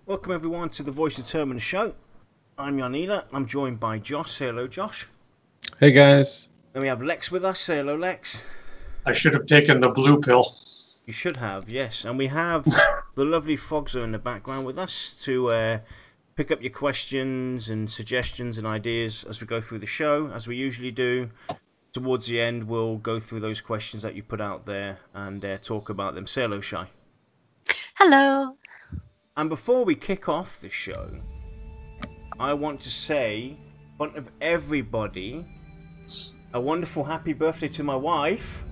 Welcome everyone to the Voice of Terminus show. I'm Yanila, and I'm joined by Josh. Say hello, Josh. Hey guys. Then we have Lex with us. Say hello, Lex. I should have taken the blue pill. You should have, yes. And we have the lovely Fogzo in the background with us to pick up your questions and suggestions and ideas as we go through the show, as we usually do. Towards the end, we'll go through those questions that you put out there and talk about them. Say hello, Shy. Hello. And before we kick off the show, I want to say, in front of everybody, a wonderful happy birthday to my wife.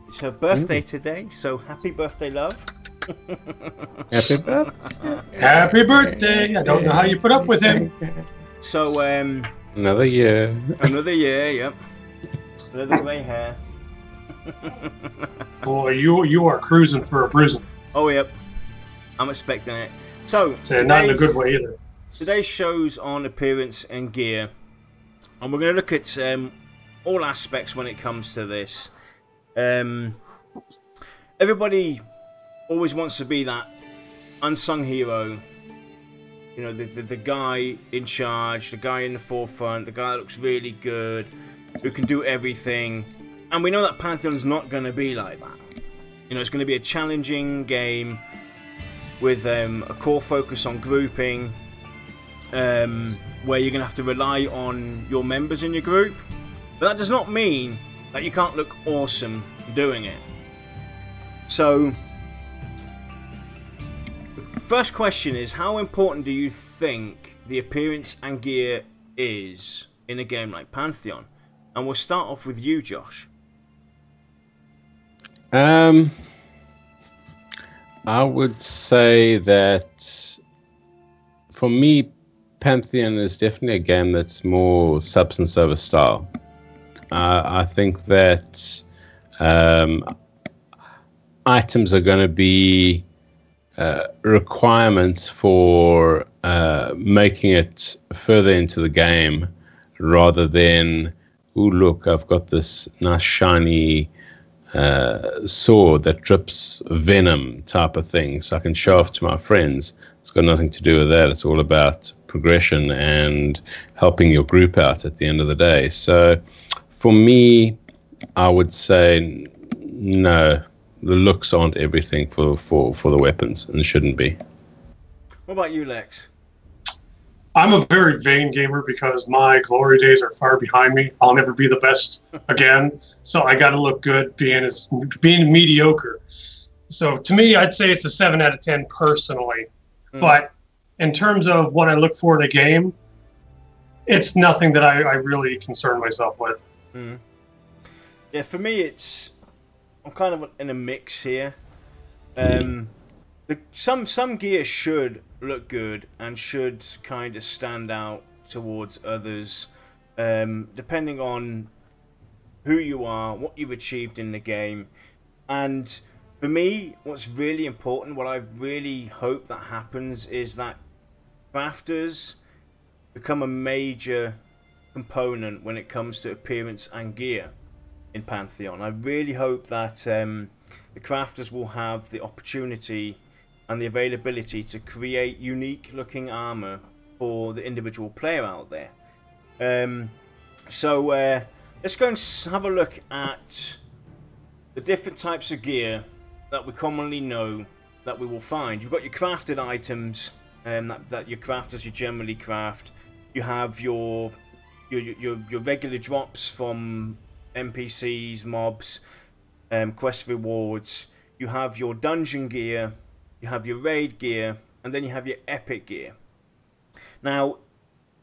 It's her birthday today, so happy birthday, love. Happy birthday. Happy birthday. I don't know how you put up with him. So, another year. Another year, yep. Another grey hair. Boy, you are cruising for a bruising. Oh, yep. I'm expecting it. So, not in a good way either. Today's show's on appearance and gear. And we're going to look at all aspects when it comes to this. Everybody always wants to be that unsung hero. You know, the guy in charge, the guy in the forefront, the guy that looks really good, who can do everything. And we know that Pantheon's not going to be like that. You know, it's going to be a challenging game with a core focus on grouping, where you're going to have to rely on your members in your group. But that does not mean that you can't look awesome doing it. So, the first question is, how important do you think the appearance and gear is in a game like Pantheon? And we'll start off with you, Josh. I would say that for me, Pantheon is definitely a game that's more substance over style. I think that items are going to be requirements for making it further into the game, rather than, oh look, I've got this nice shiny sword that drips venom type of thing, so I can show off to my friends. It's got nothing to do with that. It's all about progression and helping your group out at the end of the day. So for me, I would say no, the looks aren't everything for the weapons, and shouldn't be. What about you, Lex? I'm a very vain gamer because my glory days are far behind me. I'll never be the best again, so I got to look good being mediocre. So to me, I'd say it's a 7 out of 10 personally. But in terms of what I look for in a game, it's nothing that I really concern myself with. Yeah, for me, I'm kind of in a mix here. Some gear should look good and should kind of stand out towards others, depending on who you are, what you've achieved in the game. And for me, what's really important, what I really hope that happens, is that crafters become a major component when it comes to appearance and gear in Pantheon. I really hope that the crafters will have the opportunity and the availability to create unique looking armor for the individual player out there. So let's go and have a look at the different types of gear that we commonly know that we will find. You've got your crafted items that your crafters you generally craft. You have your regular drops from NPCs, mobs, quest rewards. You have your dungeon gear. You have your raid gear, and then you have your epic gear. Now,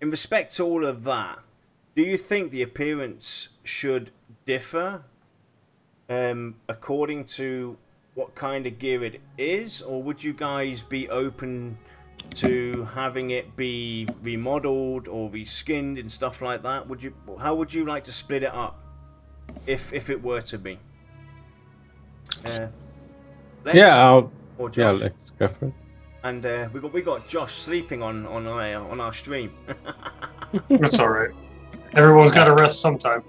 in respect to all of that, do you think the appearance should differ according to what kind of gear it is, or would you guys be open to having it be remodeled or reskinned and stuff like that? How would you like to split it up if it were to be? Let's go for it. And we got Josh sleeping on our stream. That's all right. Everyone's got to rest sometime.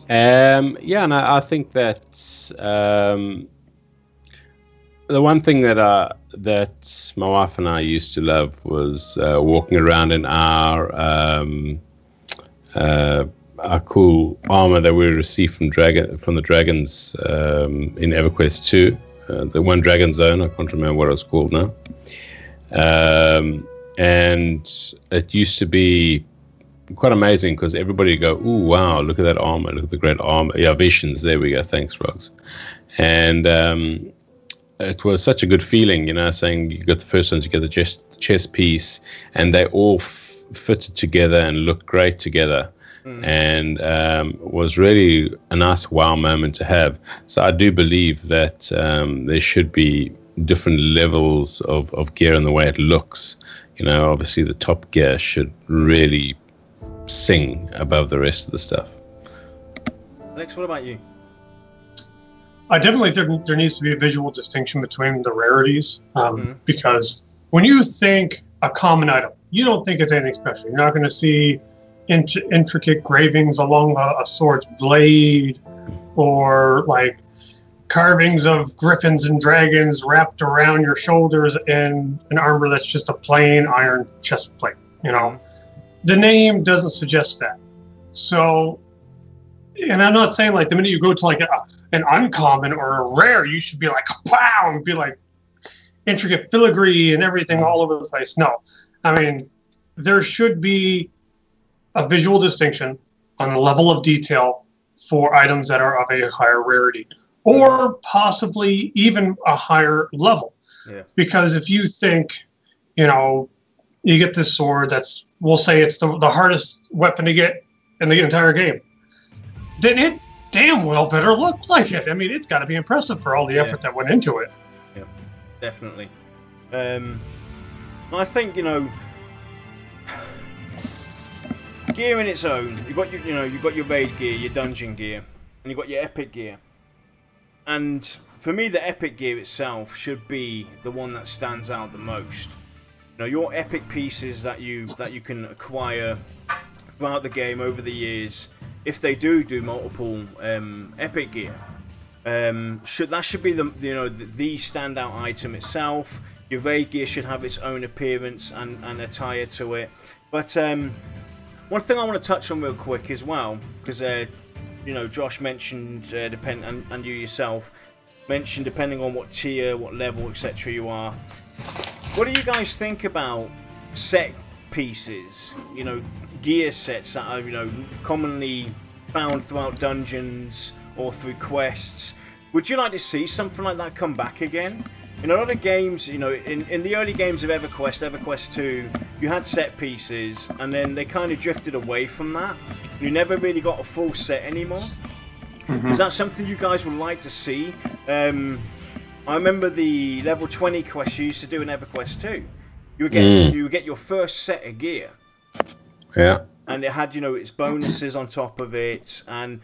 And I think that the one thing that my wife and I used to love was walking around in our cool armor that we received from the dragons in EverQuest 2, the one dragon zone. I can't remember what it was called now. And it used to be quite amazing because everybody would go, "Ooh, wow! Look at that armor! Look at the great armor!" Yeah, visions. There we go. Thanks, Rogs. And it was such a good feeling, saying you got the first one, you get the chess piece, and they all fitted together and looked great together. And was really a nice wow moment to have. So I do believe that there should be different levels of gear and the way it looks. Obviously the top gear should really sing above the rest of the stuff. Alex, what about you? I definitely think there needs to be a visual distinction between the rarities, because when you think a common item, you don't think it's anything special. You're not going to see intricate engravings along a sword's blade, or like carvings of griffins and dragons wrapped around your shoulders in an armor that's just a plain iron chest plate. The name doesn't suggest that. So, and I'm not saying like the minute you go to like an uncommon or a rare, you should be like, wow, and be like intricate filigree and everything all over the place. No, I mean, there should be a visual distinction on the level of detail for items that are of a higher rarity, or possibly even a higher level. Yeah. Because if you think, you get this sword that's, we'll say it's the hardest weapon to get in the entire game, then it damn well better look like it. I mean, it's got to be impressive for all the effort that went into it. Yeah, definitely. I think, gear in its own. You've got your raid gear, your dungeon gear, and you've got your epic gear. And for me, the epic gear itself should be the one that stands out the most. Your epic pieces that you can acquire throughout the game over the years, if they do multiple epic gear, that should be the standout item itself. Your raid gear should have its own appearance and attire to it. But one thing I want to touch on real quick as well, because Josh mentioned and you yourself mentioned, depending on what tier, what level, etc. you are. What do you guys think about set pieces? Gear sets that are commonly found throughout dungeons or through quests. Would you like to see something like that come back again? In a lot of games, in the early games of EverQuest 2, you had set pieces, and then they kind of drifted away from that. You never really got a full set anymore. Is that something you guys would like to see? I remember the level 20 quest you used to do in EverQuest 2. You would get your first set of gear. Yeah. And it had, its bonuses on top of it. And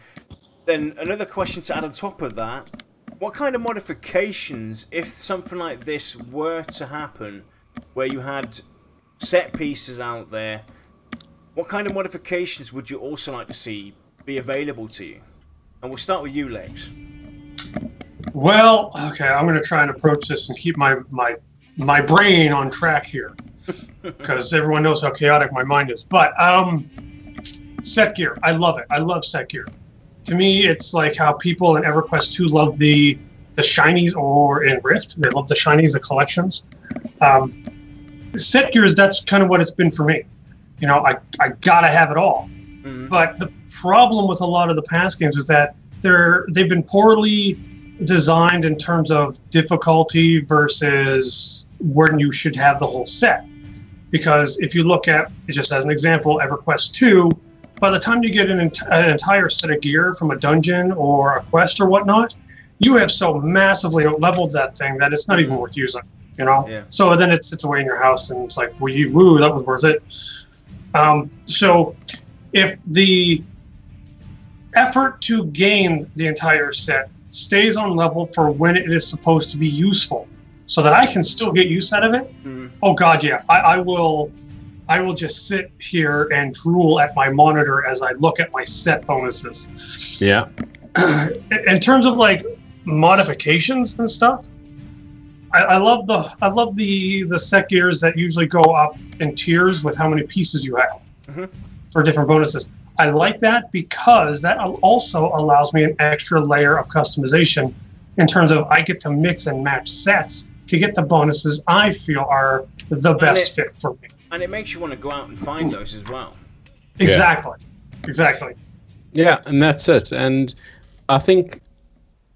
then another question to add on top of that: what kind of modifications, if something like this were to happen, where you had set pieces out there, what kind of modifications would you also like to see be available to you? And we'll start with you, Lex. Well, okay, I'm going to try and approach this and keep my brain on track here, because everyone knows how chaotic my mind is. But set gear, I love it. I love set gear. To me, it's like how people in EverQuest 2 love the shinies, or in Rift, they love the shinies, the collections. Set gears, that's kind of what it's been for me. I gotta have it all. But the problem with a lot of the past games is that they've been poorly designed in terms of difficulty versus when you should have the whole set. Because if you look at, just as an example, EverQuest 2, by the time you get an entire set of gear from a dungeon or a quest or whatnot, you have so massively leveled that thing that it's not even worth using, Yeah. So then it sits away in your house, and it's like, woo, that was worth it. So if the effort to gain the entire set stays on level for when it is supposed to be useful, so that I can still get use out of it, oh god, yeah, I will just sit here and drool at my monitor as I look at my set bonuses. Yeah. In terms of like modifications and stuff, I love the set gears that usually go up in tiers with how many pieces you have for different bonuses. I like that because that also allows me an extra layer of customization in terms of I get to mix and match sets to get the bonuses I feel are the best fit for me. And it makes you want to go out and find those as well. Exactly. Exactly. Yeah, and that's it. And I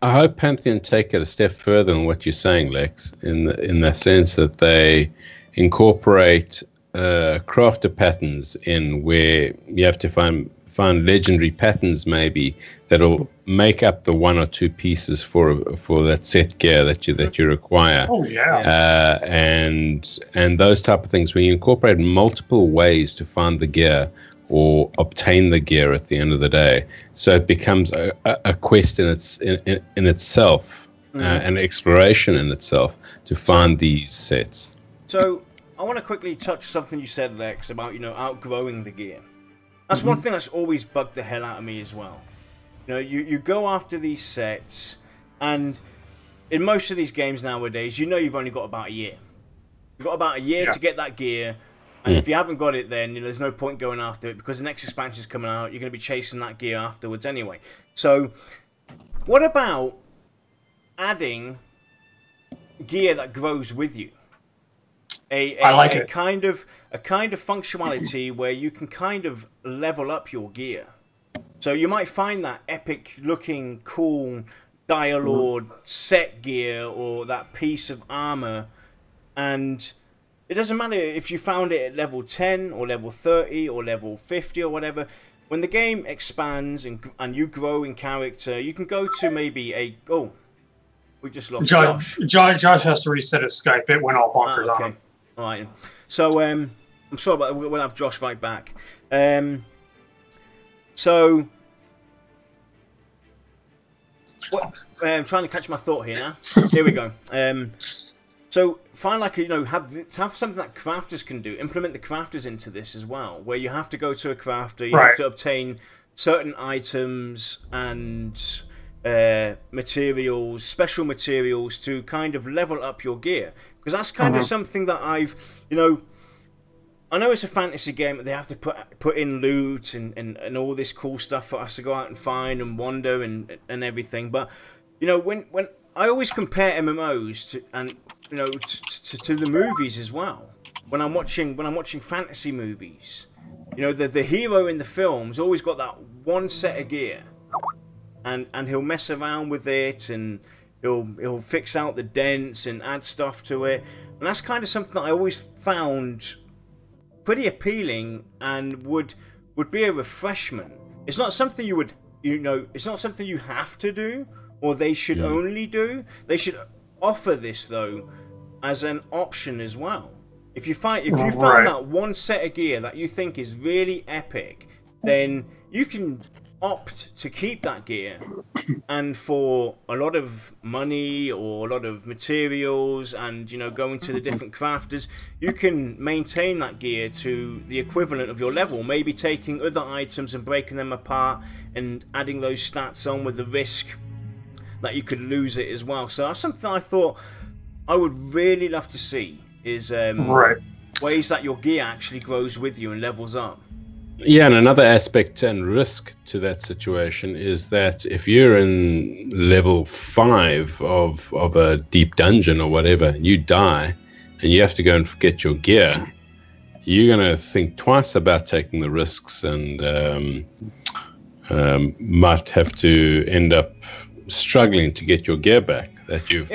hope Pantheon take it a step further than what you're saying, Lex, in the sense that they incorporate crafter patterns in where you have to find legendary patterns maybe that'll make up the one or two pieces for that set gear that you require. Oh yeah. And those type of things, when you incorporate multiple ways to find the gear or obtain the gear at the end of the day, so it becomes a quest in itself, an exploration in itself to find these sets. So I want to quickly touch something you said, Lex, about outgrowing the gear. That's one thing that's always bugged the hell out of me as well. You go after these sets, and in most of these games nowadays, you've only got about a year. You've got about a year to get that gear, and if you haven't got it, then there's no point going after it because the next expansion is coming out. You're going to be chasing that gear afterwards anyway. So, what about adding gear that grows with you? I like it. A kind of functionality where you can kind of level up your gear. So you might find that epic looking cool Dialord set gear or that piece of armor, and it doesn't matter if you found it at level 10 or level 30 or level 50 or whatever. When the game expands and you grow in character, you can go to maybe we just lost Josh. Josh has to reset his Skype. It went all bonkers on him. All right. So I'm sorry about that. We'll have Josh right back. So I'm trying to catch my thought here now. Here we go. So find have something that crafters can do. Implement the crafters into this as well, where you have to go to a crafter, you have to obtain certain items and materials, special materials to kind of level up your gear. Because that's kind of something that I know it's a fantasy game, but they have to put in loot and all this cool stuff for us to go out and find and wander and everything. But when I always compare MMOs to the movies as well. When I'm watching fantasy movies, the hero in the film's always got that one set of gear, and he'll mess around with it and he'll fix out the dents and add stuff to it, and that's kind of something that I always found pretty appealing and would be a refreshment. It's not something you would it's not something you have to do or they should only do. They should offer this though as an option as well. If you find that one set of gear that you think is really epic, then you can opt to keep that gear, and for a lot of money or a lot of materials and going to the different crafters, you can maintain that gear to the equivalent of your level, maybe taking other items and breaking them apart and adding those stats on with the risk that you could lose it as well. So that's something I thought I would really love to see, is ways that your gear actually grows with you and levels up. Yeah, and another aspect and risk to that situation is that if you're in level 5 of a deep dungeon or whatever, you die and you have to go and get your gear, you're going to think twice about taking the risks and might have to end up struggling to get your gear back that you've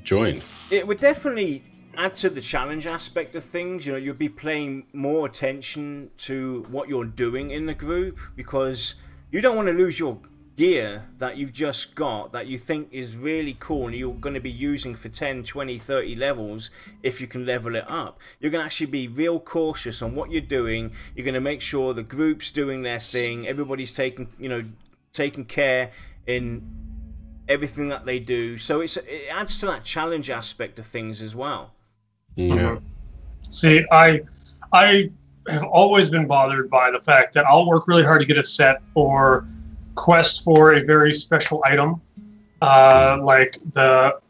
joined. It would definitely add to the challenge aspect of things. You'll be paying more attention to what you're doing in the group, because you don't want to lose your gear that you've just got that you think is really cool and you're going to be using for 10, 20, 30 levels if you can level it up. You're going to actually be real cautious on what you're doing. You're going to make sure the group's doing their thing, everybody's taking care in everything that they do. So it adds to that challenge aspect of things as well. Yeah. See, I have always been bothered by the fact that I'll work really hard to get a set or quest for a very special item, like the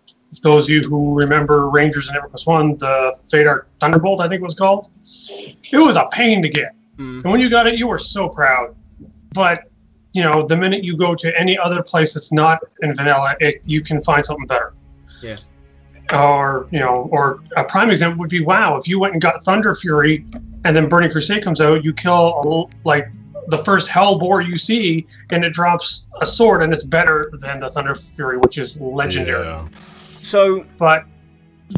those of you who remember Rangers in EverQuest 1, the Fadar Thunderbolt, I think it was called, it was a pain to get. And when you got it, you were so proud. But, you know, the minute you go to any other place that's not in vanilla, you can find something better. Yeah. Or, you know, or a prime example would be, WoW. If you went and got Thunder Fury and then Burning Crusade comes out, you kill, like, the first Hellbore you see, and it drops a sword, and it's better than the Thunder Fury, which is legendary. Yeah. So, but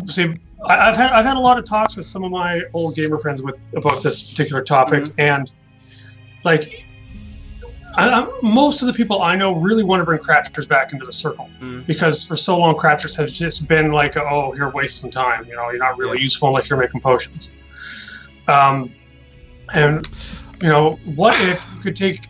see, I've had a lot of talks with some of my old gamer friends about this particular topic, and like, most of the people I know really want to bring crafters back into the circle, because for so long crafters have just been like, oh, you're wasting time. You know, you're not really useful unless you're making potions. And you know, what if you could take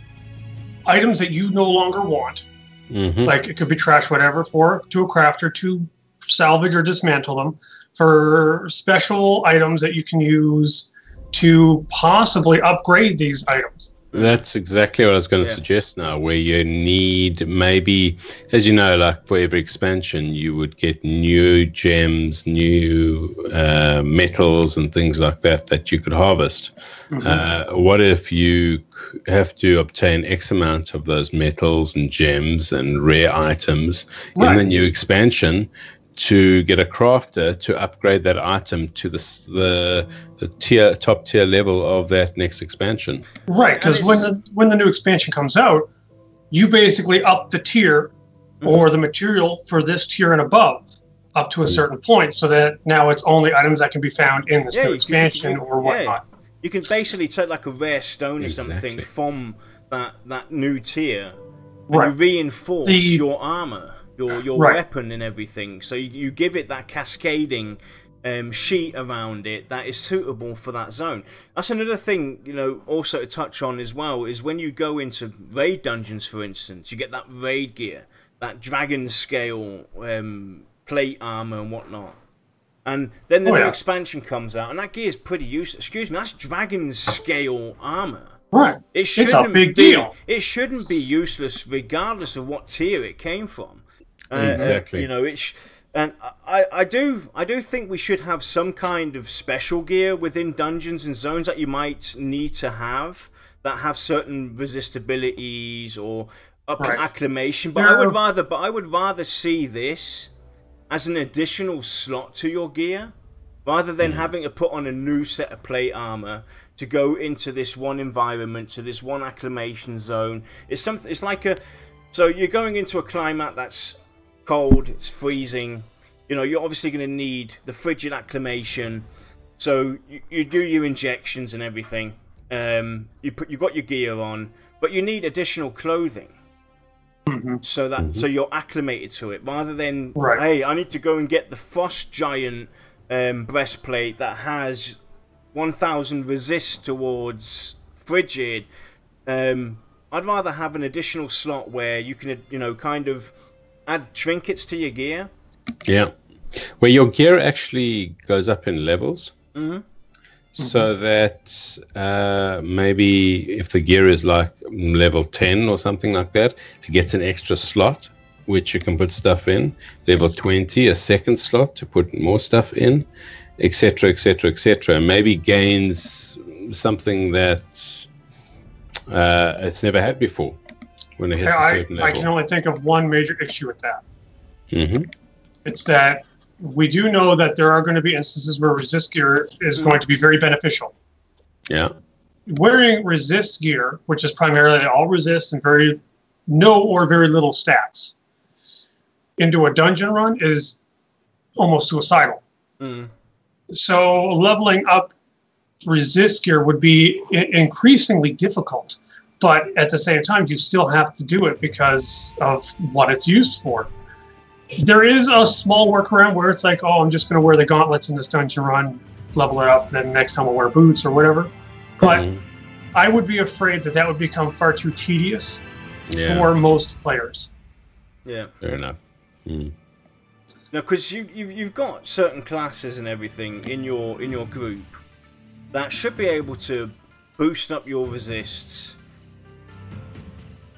items that you no longer want, like it could be trash, whatever, to a crafter to salvage or dismantle them for special items that you can use to possibly upgrade these items. That's exactly what I was going to suggest now, where you need maybe, as you know, like for every expansion, you would get new gems, new metals and things like that you could harvest. What if you have to obtain X amount of those metals and gems and rare items in the new expansion to get a crafter to upgrade that item to the top tier level of that next expansion? Right, because when the new expansion comes out, you basically up the tier or the material for this tier and above up to a certain point, so that now it's only items that can be found in this new expansion or whatnot. You can basically take like a rare stone or something from that new tier and reinforce your armor. Your weapon and everything, so you give it that cascading sheet around it that is suitable for that zone. That's another thing, you know, also to touch on as well, is when you go into raid dungeons, for instance, you get that raid gear, that dragon scale plate armor and whatnot, and then the new expansion comes out, and that gear is pretty useless. Excuse me, that's dragon scale armor. Right, it's a big deal. It shouldn't be useless regardless of what tier it came from. Exactly. You know, and I do think we should have some kind of special gear within dungeons and zones that you might need to have that have certain resistibilities or acclamation. But I would rather see this as an additional slot to your gear, rather than having to put on a new set of plate armor to go into this one environment, to this one acclamation zone. It's something. It's like so you're going into a climate that's cold, it's freezing, you know, you're obviously going to need the frigid acclamation, so you do your injections and everything, you got your gear on, but you need additional clothing so that so you're acclimated to it, rather than hey, I need to go and get the frost giant breastplate that has 1000 resist towards frigid. I'd rather have an additional slot where you can, you know, kind of add trinkets to your gear. Yeah, where your gear actually goes up in levels, so that maybe if the gear is like level 10 or something like that, it gets an extra slot which you can put stuff in. Level 20, a second slot to put more stuff in, etc., etc., etc. Maybe gains something that it's never had before. When it hits a certain level. I can only think of one major issue with that. It's that we do know that there are going to be instances where resist gear is going to be very beneficial. Yeah. Wearing resist gear, which is primarily all resist and very little stats, into a dungeon run is almost suicidal. So leveling up resist gear would be increasingly difficult. But at the same time, you still have to do it because of what it's used for. There is a small workaround where it's like, oh, I'm just going to wear the gauntlets in this dungeon run, level it up, then next time I'll wear boots or whatever. But I would be afraid that would become far too tedious for most players. Yeah. Fair enough. No, because you've got certain classes and everything in your group that should be able to boost up your resists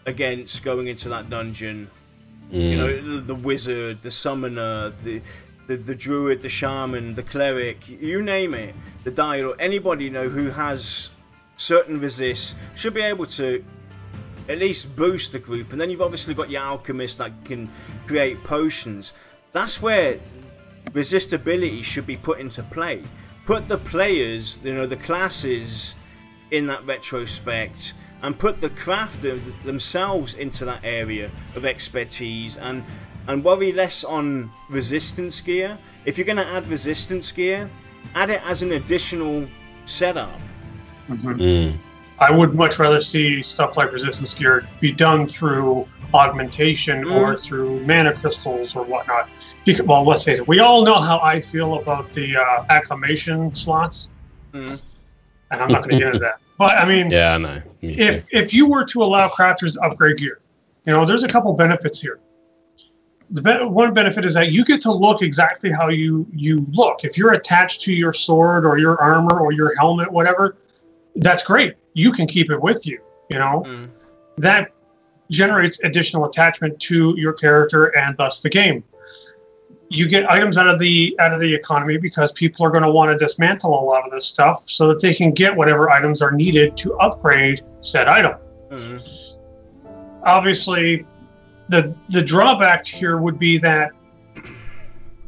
against going into that dungeon You know, the wizard, the summoner, the druid, the shaman, the cleric, you name it, the dial, anybody, you know, who has certain resists should be able to at least boost the group. And then you've obviously got your alchemist that can create potions. That's where resistibility should be put into play. Put the players, you know, the classes in that retrospect, and put the crafter themselves into that area of expertise, and worry less on resistance gear. If you're going to add resistance gear, add it as an additional setup. I would much rather see stuff like resistance gear be done through augmentation or through mana crystals or whatnot. Because, well, let's face it, we all know how I feel about the acclamation slots, and I'm not going to get into that. But I mean, yeah, I know. If you were to allow crafters to upgrade gear, you know, there's a couple benefits here. One benefit is that you get to look exactly how you look. If you're attached to your sword or your armor or your helmet, whatever, that's great. You can keep it with you. You know, that generates additional attachment to your character and thus the game. You get items out of the economy because people are going to want to dismantle a lot of this stuff so that they can get whatever items are needed to upgrade said item. Obviously, the drawback here would be that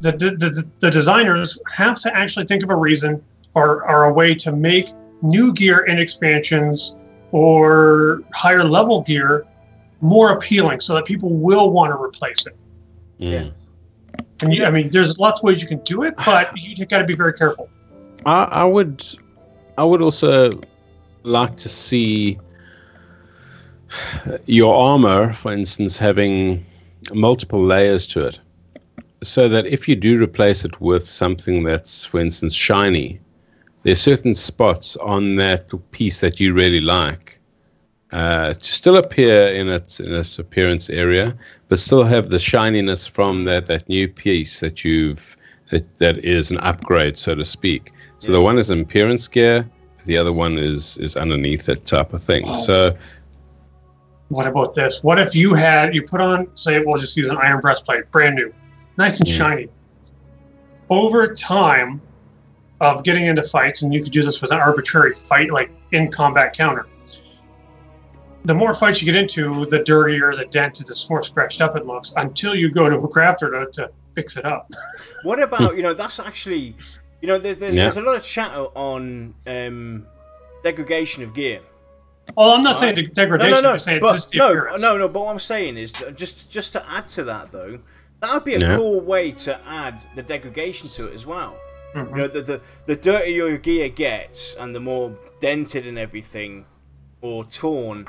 the designers have to actually think of a reason or a way to make new gear in expansions or higher level gear more appealing so that people will want to replace it. And I mean, there's lots of ways you can do it, but you got to be very careful. I would also like to see your armor, for instance, having multiple layers to it, so that if you do replace it with something that's, for instance, shiny, there's certain spots on that piece that you really like to still appear in its appearance area, but still have the shininess from that new piece that that is an upgrade, so to speak. So the one is an appearance gear, the other one is underneath that type of thing. So what about this? What if you put on, say, we'll just use an iron breastplate, brand new, nice and shiny. Over time of getting into fights, and you could do this with an arbitrary fight, like in combat counter. The more fights you get into, the dirtier, the dented, the more scratched up it looks, until you go to a crafter to fix it up. What about, you know, that's actually, you know, there's a lot of chatter on degradation of gear. Oh, I'm not saying degradation. I'm saying just the appearance. No. But what I'm saying is just to add to that though, that would be a cool way to add the degradation to it as well. You know, the dirtier your gear gets and the more dented and everything, or torn,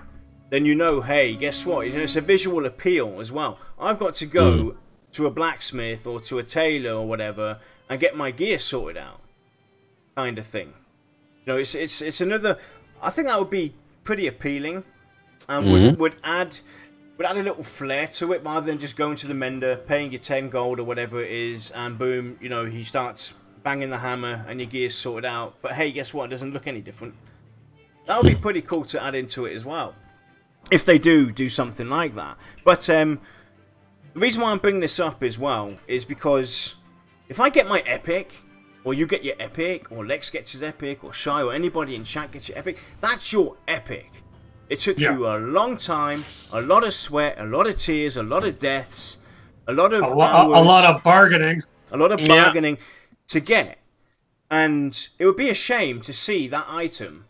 then you know, hey, guess what? You know, it's a visual appeal as well. I've got to go to a blacksmith or to a tailor or whatever and get my gear sorted out, kind of thing. You know, it's another. I think that would be pretty appealing, and would add a little flair to it, rather than just going to the mender, paying your 10 gold or whatever it is, and boom, you know, he starts banging the hammer and your gear's sorted out. But hey, guess what? It doesn't look any different. That would be pretty cool to add into it as well, if they do something like that. But the reason why I'm bringing this up as well is because if I get my epic, or you get your epic, or Lex gets his epic, or Shy, or anybody in chat gets your epic, that's your epic. It took you a long time, a lot of sweat, a lot of tears, a lot of deaths, a lot of hours, a lot of bargaining. A lot of bargaining to get. And it would be a shame to see that item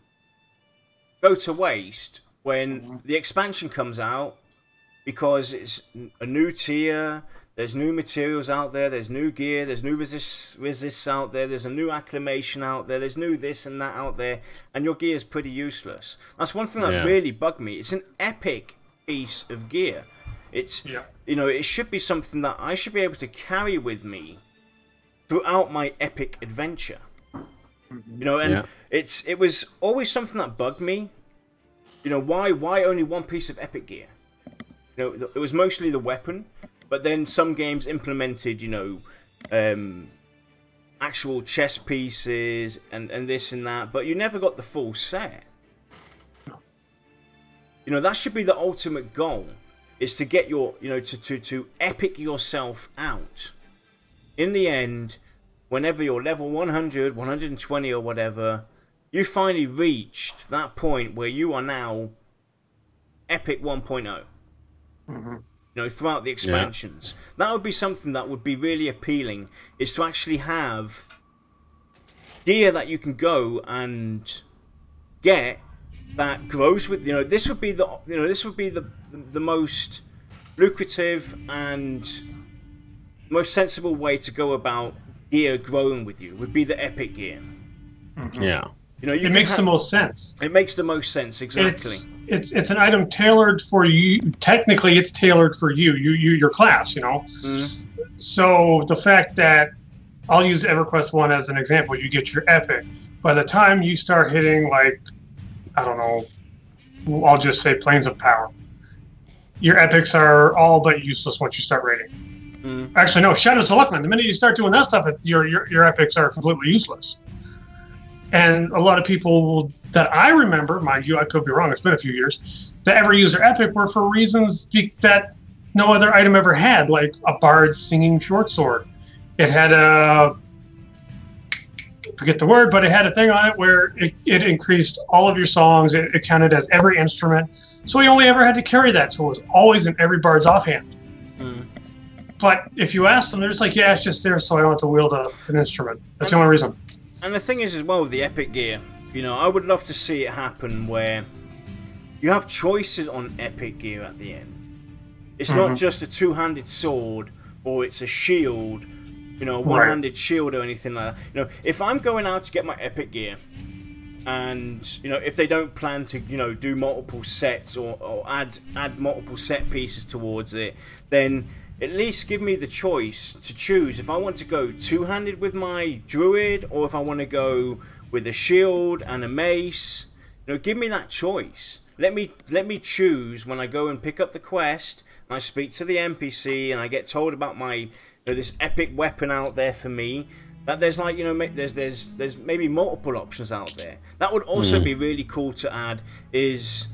go to waste when the expansion comes out, because it's a new tier, there's new materials out there, there's new gear, there's new resists out there, there's a new acclamation out there, there's new this and that out there, and your gear is pretty useless. That's one thing that really bugged me. It's an epic piece of gear. It's, you know, it should be something that I should be able to carry with me throughout my epic adventure. You know, and it was always something that bugged me. You know, why only one piece of epic gear? You know, it was mostly the weapon, but then some games implemented, you know, actual chest pieces and this and that, but you never got the full set. You know, that should be the ultimate goal. is to get your, to epic yourself out. In the end, whenever you're level 100, 120 or whatever, you finally reached that point where you are now epic 1.0. Throughout the expansions. That would be something that would be really appealing, is to actually have gear that you can go and get that grows with, this would be the most lucrative and most sensible way to go about gear growing with you, would be the epic gear. Yeah. It makes the most sense. It makes the most sense, exactly. It's an item tailored for you. Technically, it's tailored for your class, So the fact that, I'll use EverQuest 1 as an example, you get your epic. By the time you start hitting, like, I don't know, I'll just say Planes of Power, your epics are all but useless once you start raiding. Actually, no, Shadows of Luckland. The minute you start doing that stuff, your epics are completely useless. And a lot of people that I remember, mind you, I could be wrong, it's been a few years, that ever used their epic were for reasons that no other item ever had, like a bard singing short sword. It had forget the word, but it had a thing on it where it increased all of your songs. It counted as every instrument. So he only ever had to carry that, so it was always in every bard's offhand. But if you ask them, they're just like, yeah, it's just there so I don't have to wield an instrument. That's the only reason. And the thing is as well with the epic gear, I would love to see it happen where you have choices on epic gear at the end. It's not just a two-handed sword or it's a shield, a one-handed shield or anything like that. If I'm going out to get my epic gear and, if they don't plan to, do multiple sets or add multiple set pieces towards it, then at least give me the choice to choose if I want to go two-handed with my druid or if I want to go with a shield and a mace. Give me that choice. Let me choose when I go and pick up the quest and I speak to the NPC and I get told about my this epic weapon out there for me. That there's like there's maybe multiple options out there. That would also be really cool to add. Is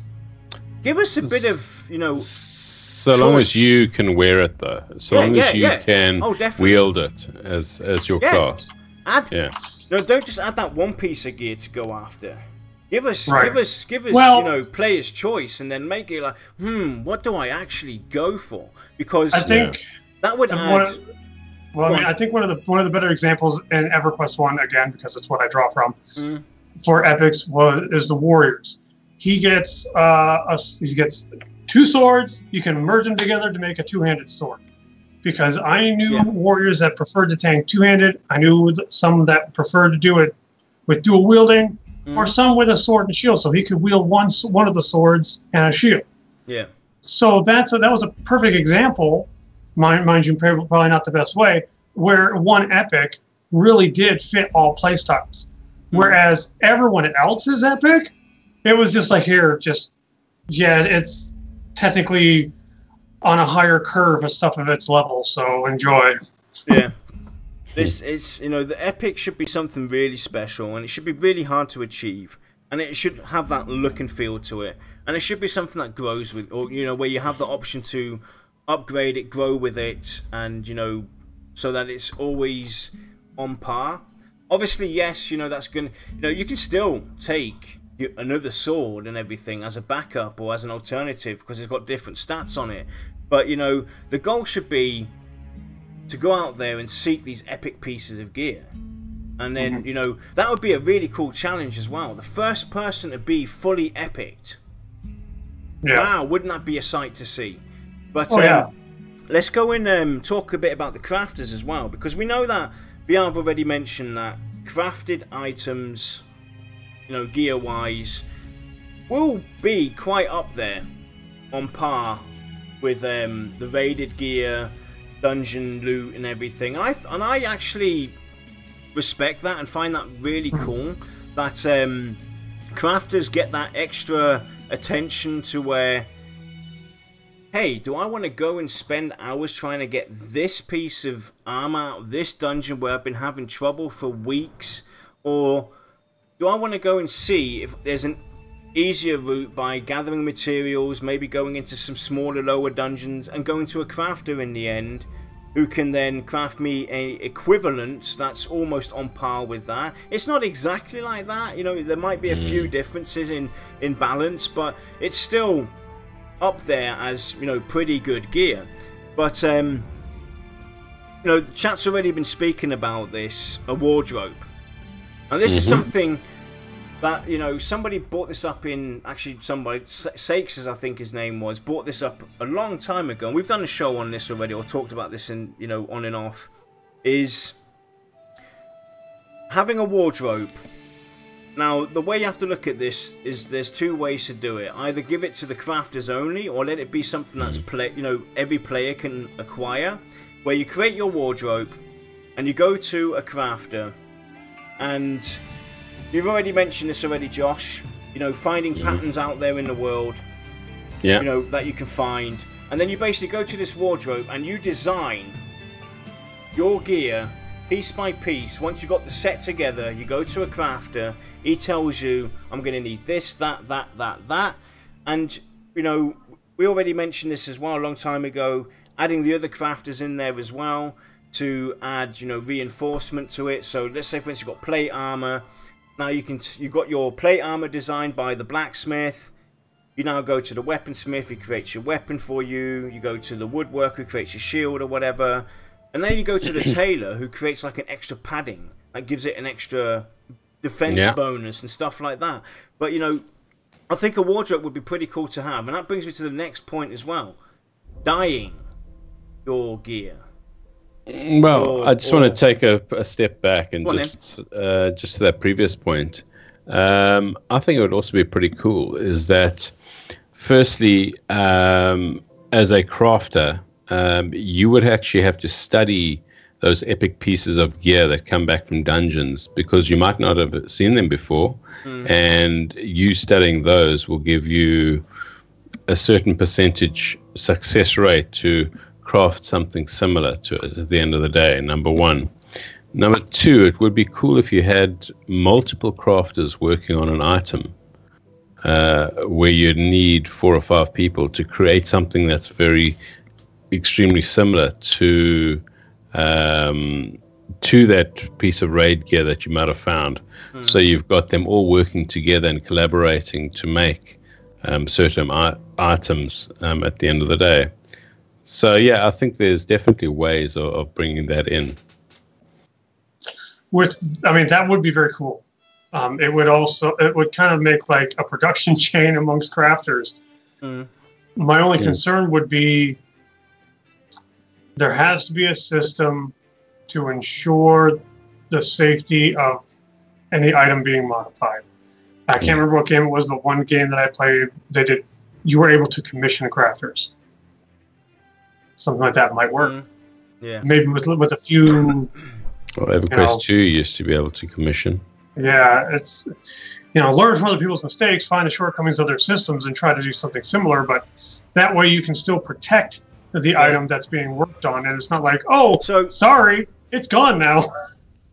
give us a bit of So long as you can wear it, though. So long as you can wield it as your class. Don't just add that one piece of gear to go after. Give us, player's choice, and then make it like, what do I actually go for? Because I think that would add. I think one of the better examples in EverQuest 1, again, because it's what I draw from, for epics is the warriors. He gets two swords. You can merge them together to make a two-handed sword. Because I knew warriors that preferred to tank two-handed. I knew some that preferred to do it with dual wielding, or some with a sword and shield, so he could wield one of the swords and a shield. Yeah. So that was a perfect example, mind you, probably not the best way, where one epic really did fit all playstyles. Whereas everyone else's epic, it was just like, it's technically on a higher curve of stuff of its level, so enjoy. Yeah. This is, the epic should be something really special, and it should be really hard to achieve, and it should have that look and feel to it, and it should be something that grows with, or where you have the option to upgrade it, grow with it, and so that it's always on par. Obviously, yes, that's gonna, you can still take another sword and everything as a backup or as an alternative because it's got different stats on it, but the goal should be to go out there and seek these epic pieces of gear, and then that would be a really cool challenge as well. The first person to be fully epicked, wow, wouldn't that be a sight to see? But let's go and talk a bit about the crafters as well, because we know that Viav already mentioned that crafted items, gear wise, will be quite up there on par with the raided gear, dungeon loot and everything. And I actually respect that and find that really cool that crafters get that extra attention to where, hey, do I want to go and spend hours trying to get this piece of armor out of this dungeon where I've been having trouble for weeks, or do I want to go and see if there's an easier route by gathering materials, maybe going into some smaller, lower dungeons, and going to a crafter in the end, who can then craft me a equivalent that's almost on par with that. It's not exactly like that, you know, there might be a few differences in balance, but it's still up there as, you know, pretty good gear. But you know, the chat's already been speaking about this, a wardrobe. And this is something that, you know, somebody brought this up in, actually somebody, Sakes, I think his name was, brought this up a long time ago, and we've done a show on this already, or talked about this in, you know, on and off, is having a wardrobe. Now, the way you have to look at this is there's two ways to do it. Either give it to the crafters only, or let it be something that's, you know, every player can acquire, where you create your wardrobe, and you go to a crafter, and you've already mentioned this already, Josh. You know, finding patterns out there in the world. Yeah. You know, that you can find. And then you basically go to this wardrobe and you design your gear piece by piece. Once you've got the set together, you go to a crafter. He tells you, I'm going to need this, that. And, you know, we already mentioned this as well a long time ago. Adding the other crafters in there as well to add, you know, reinforcement to it. So let's say, for instance, you've got plate armor. Now you've got your plate armor designed by the blacksmith. You now go to the weaponsmith, he creates your weapon for you. You go to the woodworker, who creates your shield or whatever. And then you go to the tailor, who creates like an extra padding that gives it an extra defense bonus and stuff like that. But, you know, I think a wardrobe would be pretty cool to have. And that brings me to the next point as well. Dyeing your gear. Well, I just want to take a step back and just to that previous point. I think it would also be pretty cool is that, firstly, as a crafter, you would actually have to study those epic pieces of gear that come back from dungeons, because you might not have seen them before, and you studying those will give you a certain percentage success rate to craft something similar to it at the end of the day, number one. Number two, it would be cool if you had multiple crafters working on an item, where you'd need 4 or 5 people to create something that's very extremely similar to that piece of raid gear that you might have found. So you've got them all working together and collaborating to make certain items at the end of the day. So yeah, I think there's definitely ways of bringing that in. I mean, that would be very cool. It would kind of make like a production chain amongst crafters. My only concern would be there has to be a system to ensure the safety of any item being modified. I can't remember what game it was, but one game that I played, you were able to commission crafters. Something like that might work. Yeah. Maybe with a few. Well, EverQuest 2 used to be able to commission. Yeah, it's, you know, learn from other people's mistakes, find the shortcomings of their systems, and try to do something similar. But that way, you can still protect the item that's being worked on, and it's not like, oh, sorry, it's gone now.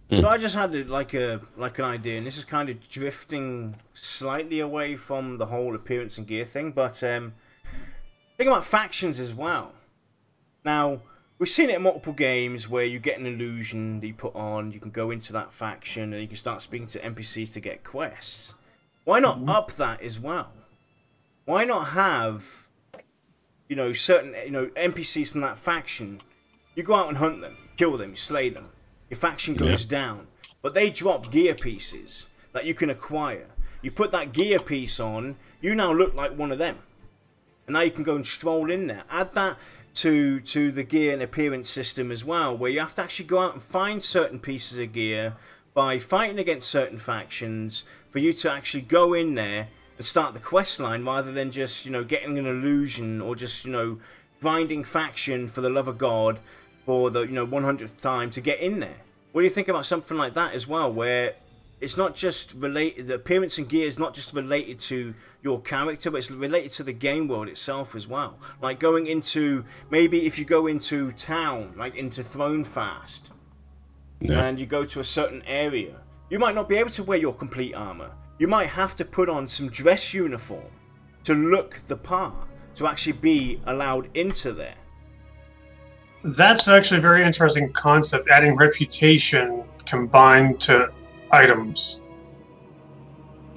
So I just had like an idea, and this is kind of drifting slightly away from the whole appearance and gear thing, but think about factions as well. Now, we've seen it in multiple games where you get an illusion that you put on, you can go into that faction, and you can start speaking to NPCs to get quests. Why not up that as well? Why not have, you know, certain, you know, NPCs from that faction, you go out and hunt them, kill them, slay them. Your faction goes down, but they drop gear pieces that you can acquire. You put that gear piece on, you now look like one of them. And now you can go and stroll in there. Add that to the gear and appearance system as well, where you have to actually go out and find certain pieces of gear by fighting against certain factions for you to actually go in there and start the quest line, rather than just, you know, getting an illusion or just, you know, grinding faction for the love of God for the, you know, 100th time to get in there. What do you think about something like that as well, where it's not just related, the appearance and gear is not just related to your character, but it's related to the game world itself as well. Like going into, maybe if you go into town, like into Thronefast, and you go to a certain area, you might not be able to wear your complete armor, you might have to put on some dress uniform to look the part, to actually be allowed into there. That's actually a very interesting concept, adding reputation combined to items.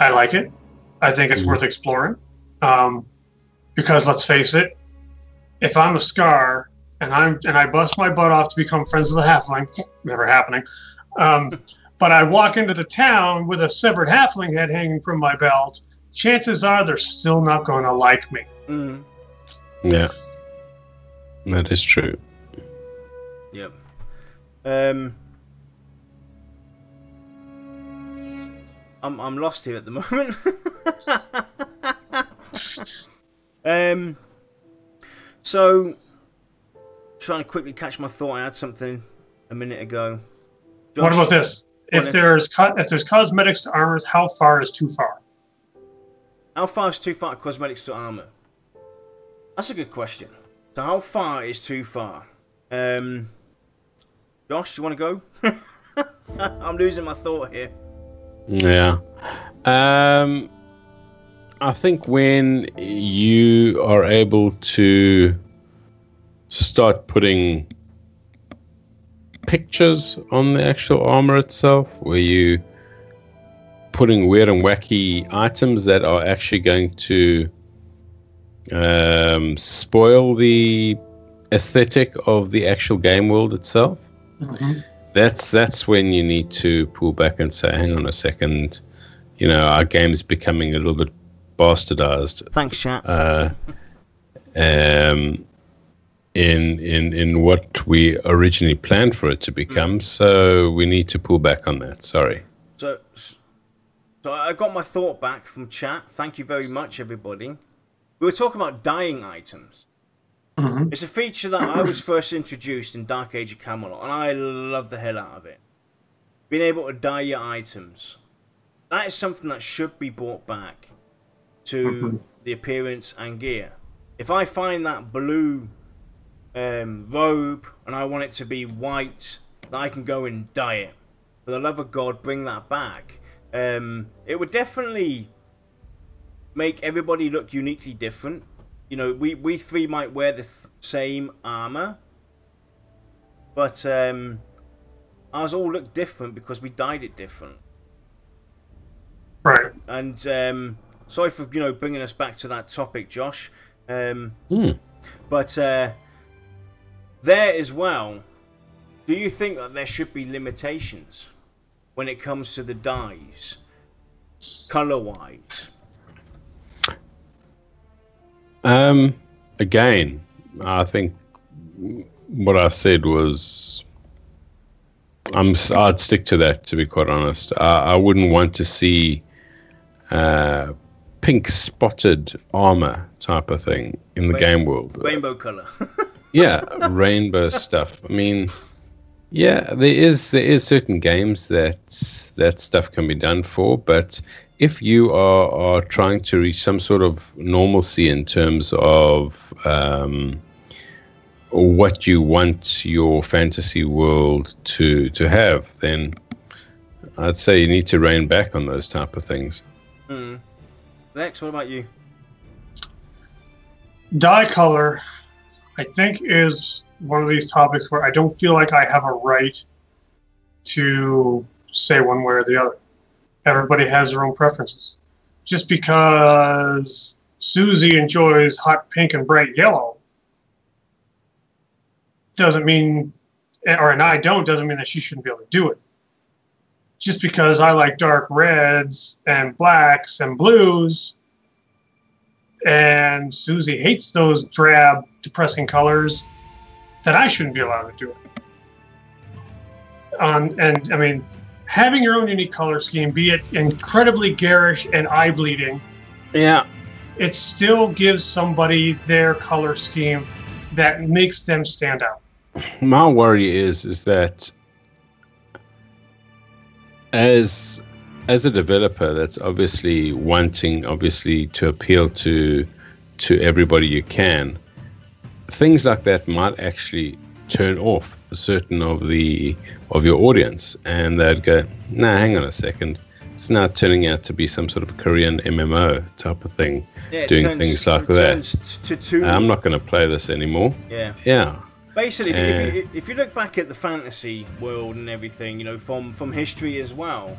I like it. I think it's worth exploring. Because let's face it, if I'm a Scar and I bust my butt off to become friends with a halfling, never happening. But I walk into the town with a severed halfling head hanging from my belt, chances are they're still not going to like me. Mm. Yeah, that is true. Yep. I'm lost here at the moment. So trying to quickly catch my thought. I had something a minute ago. Josh, what about this? If there's cosmetics to armors, how far is too far? How far is too far cosmetics to armor? That's a good question. So how far is too far? Josh, you want to go? I'm losing my thought here. Yeah. I think when you are able to start putting pictures on the actual armor itself, where you putting weird and wacky items that are actually going to spoil the aesthetic of the actual game world itself. Mm-hmm. That's when you need to pull back and say, hang on a second, you know, our game's becoming a little bit bastardized. Thanks, chat. In what we originally planned for it to become, so we need to pull back on that. Sorry. So I got my thought back from chat. Thank you very much, everybody. We were talking about dyeing items. Mm-hmm. It's a feature that I was first introduced in Dark Age of Camelot, and I love the hell out of it. Being able to dye your items. That is something that should be brought back to the appearance and gear. If I find that blue robe and I want it to be white, then I can go and dye it. For the love of God, bring that back. It would definitely make everybody look uniquely different. You know, we three might wear the same armor, but ours all look different because we dyed it different. Right. And sorry for bringing us back to that topic, Josh. But there as well, do you think that there should be limitations when it comes to the dyes, color-wise? Again, I think what I said was I'd stick to that, to be quite honest. I wouldn't want to see pink spotted armor type of thing in the game world. Rainbow color. Yeah, rainbow stuff. I mean, yeah, there is certain games that stuff can be done for, but if you are trying to reach some sort of normalcy in terms of what you want your fantasy world to have, then I'd say you need to rein back on those type of things. Lex, what about you? Dye color, I think, is one of these topics where I don't feel like I have a right to say one way or the other. Everybody has their own preferences. Just because Susie enjoys hot pink and bright yellow doesn't mean, doesn't mean that she shouldn't be able to do it. Just because I like dark reds and blacks and blues and Susie hates those drab, depressing colors, that I shouldn't be allowed to do it. And I mean, having your own unique color scheme, be it incredibly garish and eye-bleeding, yeah, it still gives somebody their color scheme that makes them stand out. My worry is that as a developer that's obviously wanting to appeal to everybody you can, things like that might actually turn off a certain of your audience, and they'd go, nah, hang on a second, it's now turning out to be some sort of Korean MMO type of thing, Yeah, doing things like that. I'm not going to play this anymore. Yeah. Yeah. Basically, if you look back at the fantasy world and everything, you know, from history as well,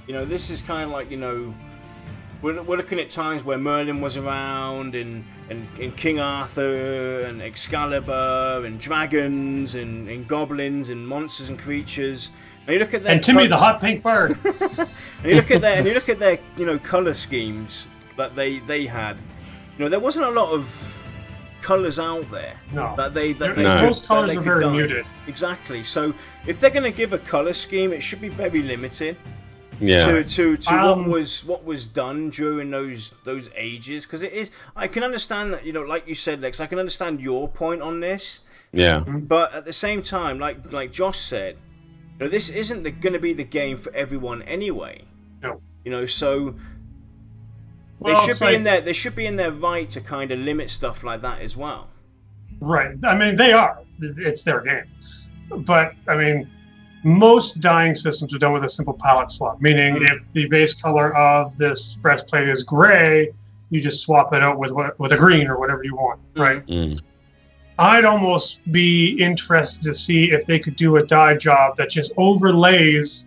you know, this is kind of like, you know, we're looking at times where Merlin was around, and King Arthur, and Excalibur, and dragons, and goblins, and monsters and creatures. And you look at and Timmy the hot pink bird. and you look at their you know, color schemes that they had. You know, there wasn't a lot of colors out there. No. Those colors are very muted. Exactly. So if they're going to give a color scheme, it should be very limited. Yeah. To what was done during those ages, because it is. I can understand that, you know, like you said, Lex. I can understand your point on this. Yeah. But at the same time, like Josh said, you know, this isn't going to be the game for everyone anyway. No. You know, so well, they should be in their right to kind of limit stuff like that as well. Right. I mean, they are. It's their game. But I mean, most dyeing systems are done with a simple palette swap, meaning if the base color of this breastplate is gray, you just swap it out with a green or whatever you want, right? I'd almost be interested to see if they could do a dye job that just overlays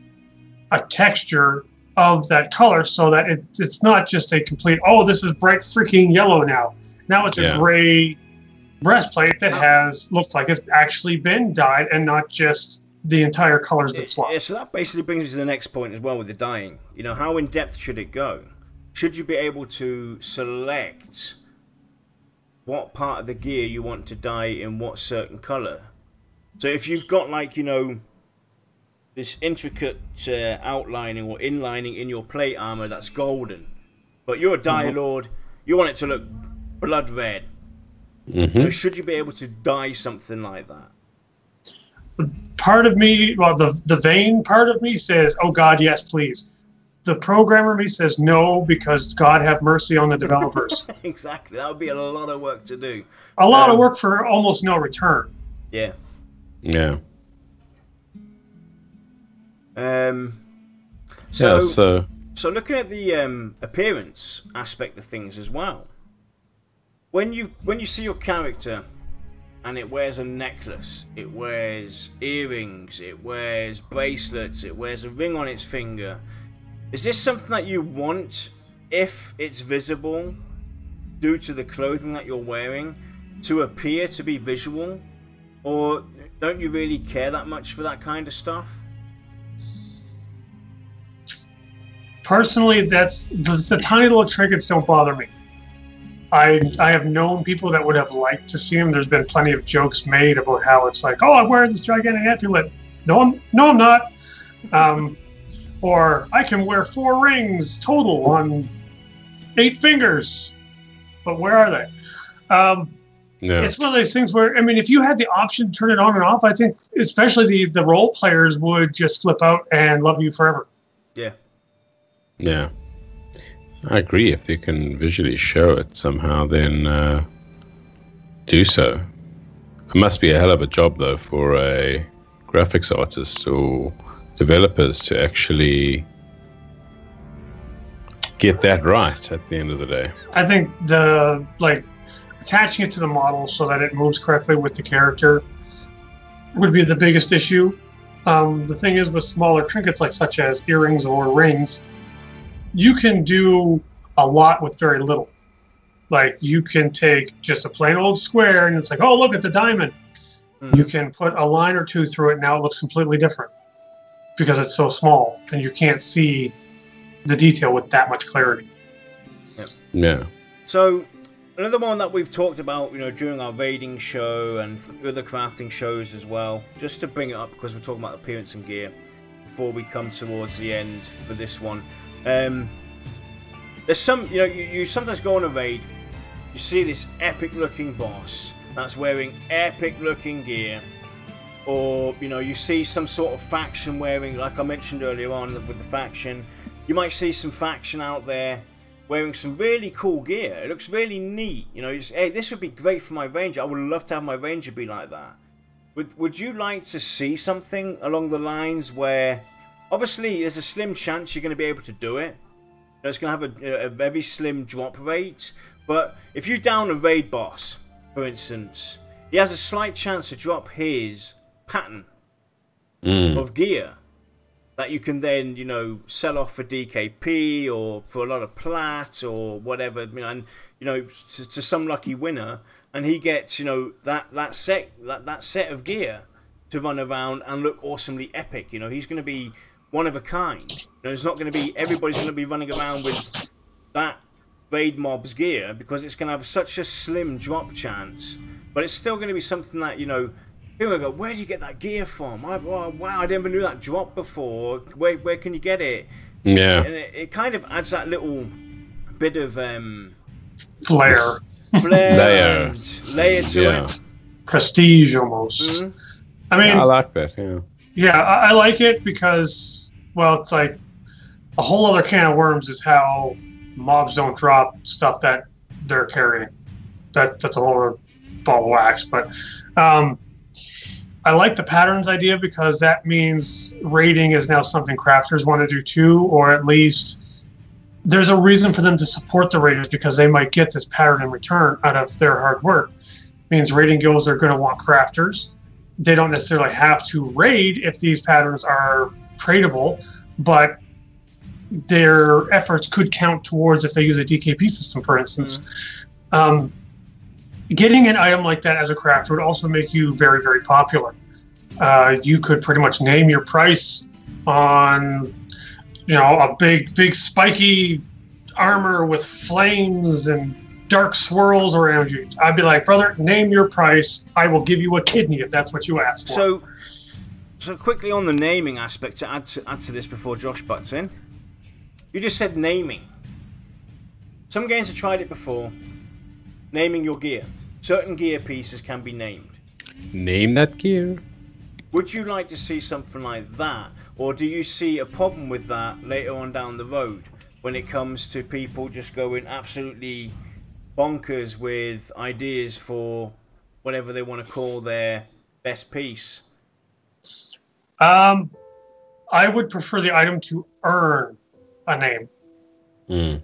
a texture of that color, so that it's not just a complete, oh, this is bright freaking yellow now. Now it's a gray breastplate that looks like it's actually been dyed and not just the entire colors that swap. Yeah, so that basically brings us to the next point as well with the dyeing. You know, how in depth should it go? Should you be able to select what part of the gear you want to dye in what certain color? So if you've got, like, you know, this intricate outlining or inlining in your plate armor that's golden, but you're a dye lord, you want it to look blood red. So should you be able to dye something like that? Part of me, well, the vain part of me says, oh God, yes, please. The programmer me says no, because God have mercy on the developers. Exactly. That would be a lot of work to do. A lot of work for almost no return. Yeah. Yeah. So looking at the appearance aspect of things as well. When you see your character and it wears a necklace, it wears earrings, it wears bracelets, it wears a ring on its finger, is this something that you want, if it's visible due to the clothing that you're wearing, to appear to be visual? Or don't you really care that much for that kind of stuff? Personally, the tiny little trinkets don't bother me. I have known people that would have liked to see them. There's been plenty of jokes made about how it's like, oh, I wear this gigantic amulet. No, I'm not. Or I can wear 4 rings total on 8 fingers. But where are they? It's one of those things where, I mean, if you had the option to turn it on and off, I think especially the role players would just flip out and love you forever. Yeah. Yeah. I agree. If you can visually show it somehow, then do so. It must be a hell of a job, though, for a graphics artist or developers to actually get that right at the end of the day. I think attaching it to the model so that it moves correctly with the character would be the biggest issue. The thing is, with smaller trinkets such as earrings or rings, you can do a lot with very little. Like, you can take just a plain old square and it's like, oh, look, it's a diamond. You can put a line or two through it, and now it looks completely different because it's so small and you can't see the detail with that much clarity. Yeah. So another one that we've talked about, you know, during our raiding show and other crafting shows as well, just to bring it up because we're talking about appearance and gear before we come towards the end for this one. There's some, you know, you sometimes go on a raid, you see this epic looking boss that's wearing epic looking gear, or, you know, you see some sort of faction wearing, like I mentioned earlier on with the faction, you might see some faction out there wearing some really cool gear. It looks really neat, you know, hey, this would be great for my ranger. I would love to have my ranger be like that. Would you like to see something along the lines where, Obviously, there's a slim chance you're going to be able to do it. It's going to have a very slim drop rate. But if you down a raid boss, for instance, he has a slight chance to drop his pattern of gear that you can then, you know, sell off for DKP or for a lot of plat or whatever. And you know, to some lucky winner, and he gets, you know, that set of gear to run around and look awesomely epic. You know, he's going to be one of a kind. You know, it's not going to be everybody's going to be running around with that raid mob's gear because it's going to have such a slim drop chance. But it's still going to be something that, you know, people go, where do you get that gear from? Wow, I never knew that drop before. Where can you get it? Yeah. And it kind of adds that little bit of Flair layer to it. Prestige almost. Mm-hmm. I mean, I like that. Yeah. Yeah, I like it because, well, it's like a whole other can of worms is how mobs don't drop stuff that they're carrying. That's a whole other ball of wax. But I like the patterns idea because that means raiding is now something crafters want to do too, or at least there's a reason for them to support the raiders because they might get this pattern in return out of their hard work. It means raiding guilds are going to want crafters. They don't necessarily have to raid if these patterns are tradable, but their efforts could count towards if they use a DKP system, for instance. Getting an item like that as a crafter would also make you very, very popular. You could pretty much name your price on, you know, a big spiky armor with flames and dark swirls around you. I'd be like, brother, name your price. I will give you a kidney if that's what you ask for. So quickly on the naming aspect, to add to this before Josh butts in, you just said naming. Some games have tried it before. Naming your gear. Certain gear pieces can be named. Name that gear. Would you like to see something like that? Or do you see a problem with that later on down the road when it comes to people just going absolutely bonkers with ideas for whatever they want to call their best piece? I would prefer the item to earn a name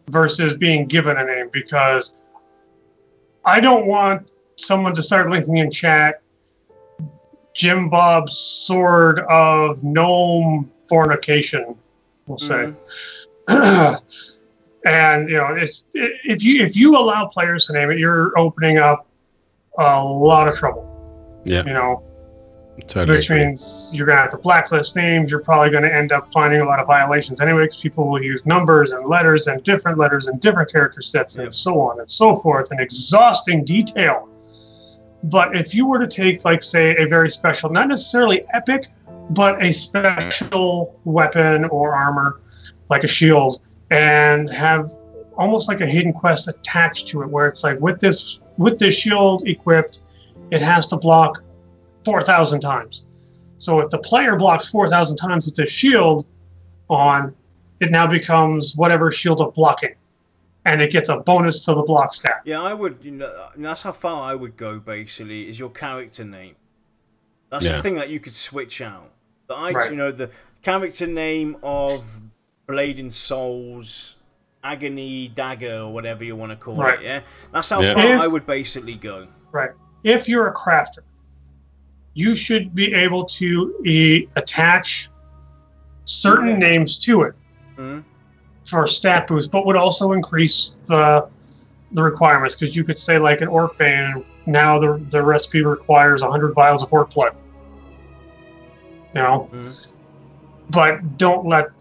versus being given a name, because I don't want someone to start linking in chat Jim Bob's sword of gnome fornication, we'll say. And you know, if you allow players to name it, you're opening up a lot of trouble. Yeah. You know, totally which agree. means you're gonna have to blacklist names. You're probably going to end up finding a lot of violations anyway, because people will use numbers and letters and different character sets and so on and so forth, in exhausting detail. But if you were to take, like, say, a very special, not necessarily epic, but a special weapon or armor, like a shield, and have almost like a hidden quest attached to it, where it's like, with this shield equipped, it has to block 4,000 times. So if the player blocks 4,000 times with this shield on, it now becomes whatever shield of blocking, and it gets a bonus to the block stat. Yeah, I would. You know, that's how far I would go. Basically, is your character name. That's the thing that you could switch out. You know, the character name of Blading Souls, Agony Dagger, or whatever you want to call it. Yeah, that's how far I would basically go. Right. If you're a crafter, you should be able to attach certain names to it for stat boost, but would also increase the requirements, because you could say, like, an orc bane, now the recipe requires 100 vials of orc blood. You know? But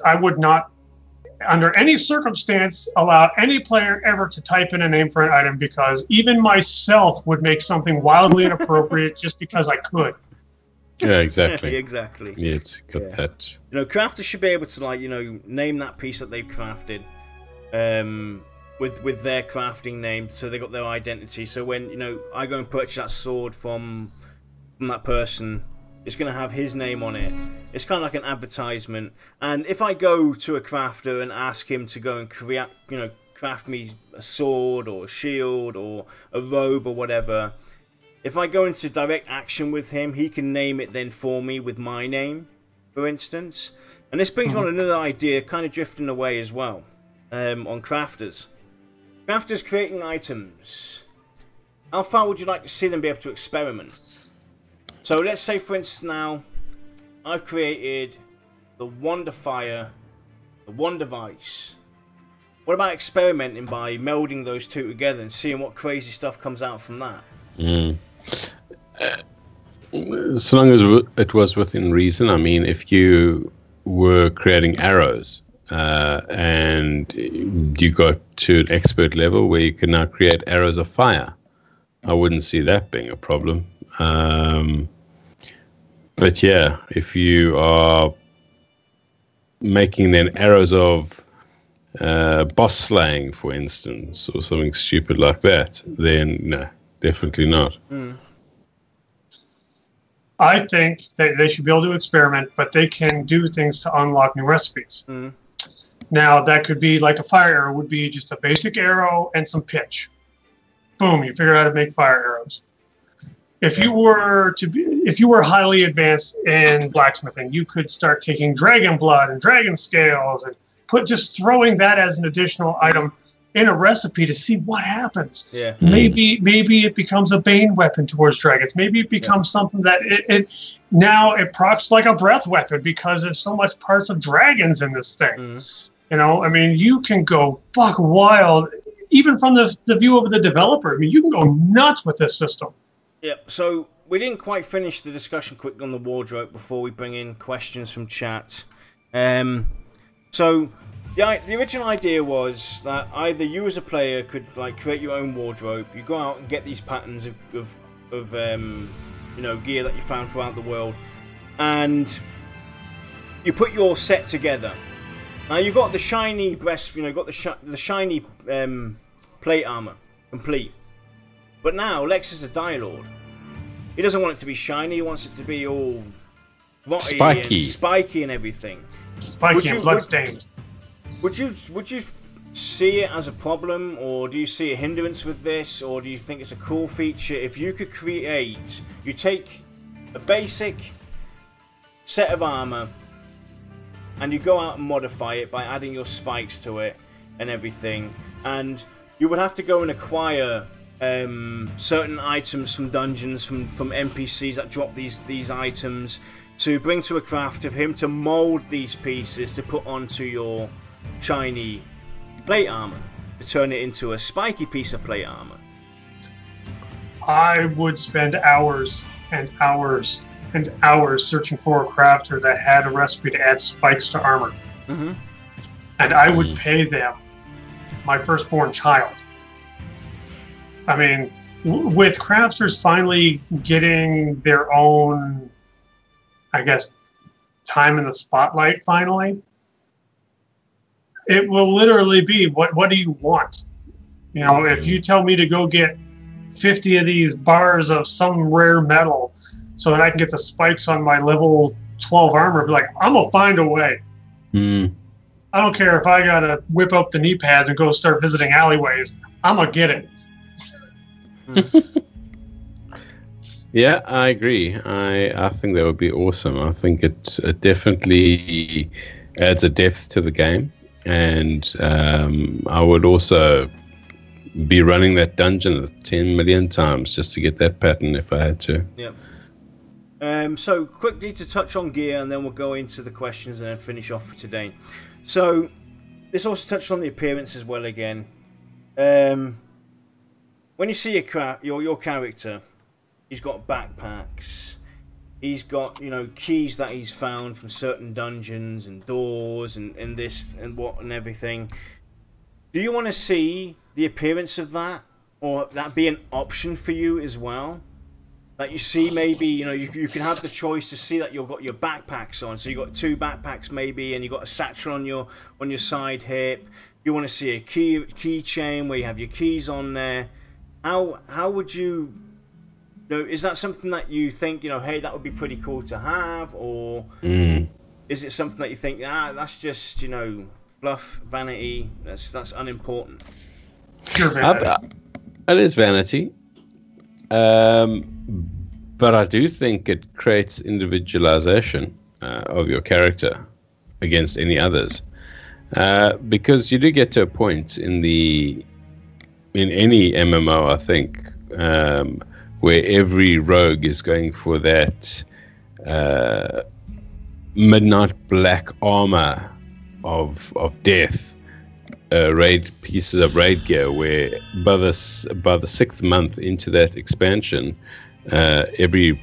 I would not, under any circumstance, allow any player ever to type in a name for an item, because even myself would make something wildly inappropriate just because I could. Yeah, exactly. Exactly. Yeah, it's got that. You know, crafters should be able to, like, you know, name that piece that they've crafted with their crafting name, so they got their identity. So when, you know, I go and purchase that sword from that person, it's going to have his name on it. It's kind of like an advertisement. And if I go to a crafter and ask him to go and craft me a sword or a shield or a robe or whatever, if I go into direct action with him, he can name it then for me with my name, for instance. And this brings on another idea, kind of drifting away as well, on crafters. Crafters creating items. How far would you like to see them be able to experiment? So let's say, for instance, now I've created the Wonder Fire, the Wonder Vice. What about experimenting by melding those two together and seeing what crazy stuff comes out from that? So long as it was within reason. I mean, if you were creating arrows and you got to an expert level where you can now create arrows of fire, I wouldn't see that being a problem. But yeah, if you are making then arrows of boss slaying, for instance, or something stupid like that, then no, definitely not. I think that they should be able to experiment, but they can do things to unlock new recipes. Now, that could be like a fire arrow would be just a basic arrow and some pitch. Boom, you figure out how to make fire arrows. If you were highly advanced in blacksmithing, you could start taking dragon blood and dragon scales and just throwing that as an additional item in a recipe to see what happens. Yeah. Maybe it becomes a bane weapon towards dragons. Maybe it becomes something that it procs like a breath weapon because there's so much parts of dragons in this thing. You know, I mean, you can go buck wild, even from the view of the developer. I mean, you can go nuts with this system. Yep, so we didn't quite finish the discussion quickly on the wardrobe before we bring in questions from chat. So the original idea was that either you as a player could like create your own wardrobe. You go out and get these patterns of you know, gear that you found throughout the world, and you put your set together. Now you've got the shiny breast, you know, got the shiny plate armor complete. But now Lex is a Dire Lord. He doesn't want it to be shiny. He wants it to be all spiky and everything. Spiky and bloodstained. Would you see it as a problem, or do you see a hindrance with this, or do you think it's a cool feature? If you could create, you take a basic set of armor and you go out and modify it by adding your spikes to it and everything, and you would have to go and acquire certain items from dungeons, from NPCs that drop these items, to bring to a crafter for him to mold these pieces to put onto your shiny plate armor to turn it into a spiky piece of plate armor. I would spend hours and hours and hours searching for a crafter that had a recipe to add spikes to armor. And I would pay them my firstborn child. I mean, with crafters finally getting their own, I guess, time in the spotlight finally, it will literally be, what do you want? You know, if you tell me to go get 50 of these bars of some rare metal so that I can get the spikes on my level 12 armor, be like, I'm going to find a way. I don't care if I got to whip up the knee pads and go start visiting alleyways. I'm going to get it. Yeah, I agree. I think that would be awesome. I think it definitely adds a depth to the game, and I would also be running that dungeon 10 million times just to get that pattern if I had to. Yep. So quickly to touch on gear, and then we'll go into the questions and then finish off for today. So this also touched on the appearance as well again. When you see your character, he's got backpacks, he's got, you know, keys that he's found from certain dungeons and doors and this and what and everything. Do you want to see the appearance of that, or that be an option for you as well? That you see, maybe, you know, you can have the choice to see that you've got your backpacks on. So you've got 2 backpacks maybe, and you've got a satchel on your side hip. You want to see a keychain where you have your keys on there. How would you know, is that something that you think, you know, hey, that would be pretty cool to have, or is it something that you think, that's just, you know, fluff, vanity, that's unimportant? Pure vanity. It is vanity. But I do think it creates individualization of your character. against any others, because you do get to a point in any MMO, I think, where every rogue is going for that midnight black armor of death, pieces of raid gear, where by the 6th month into that expansion, every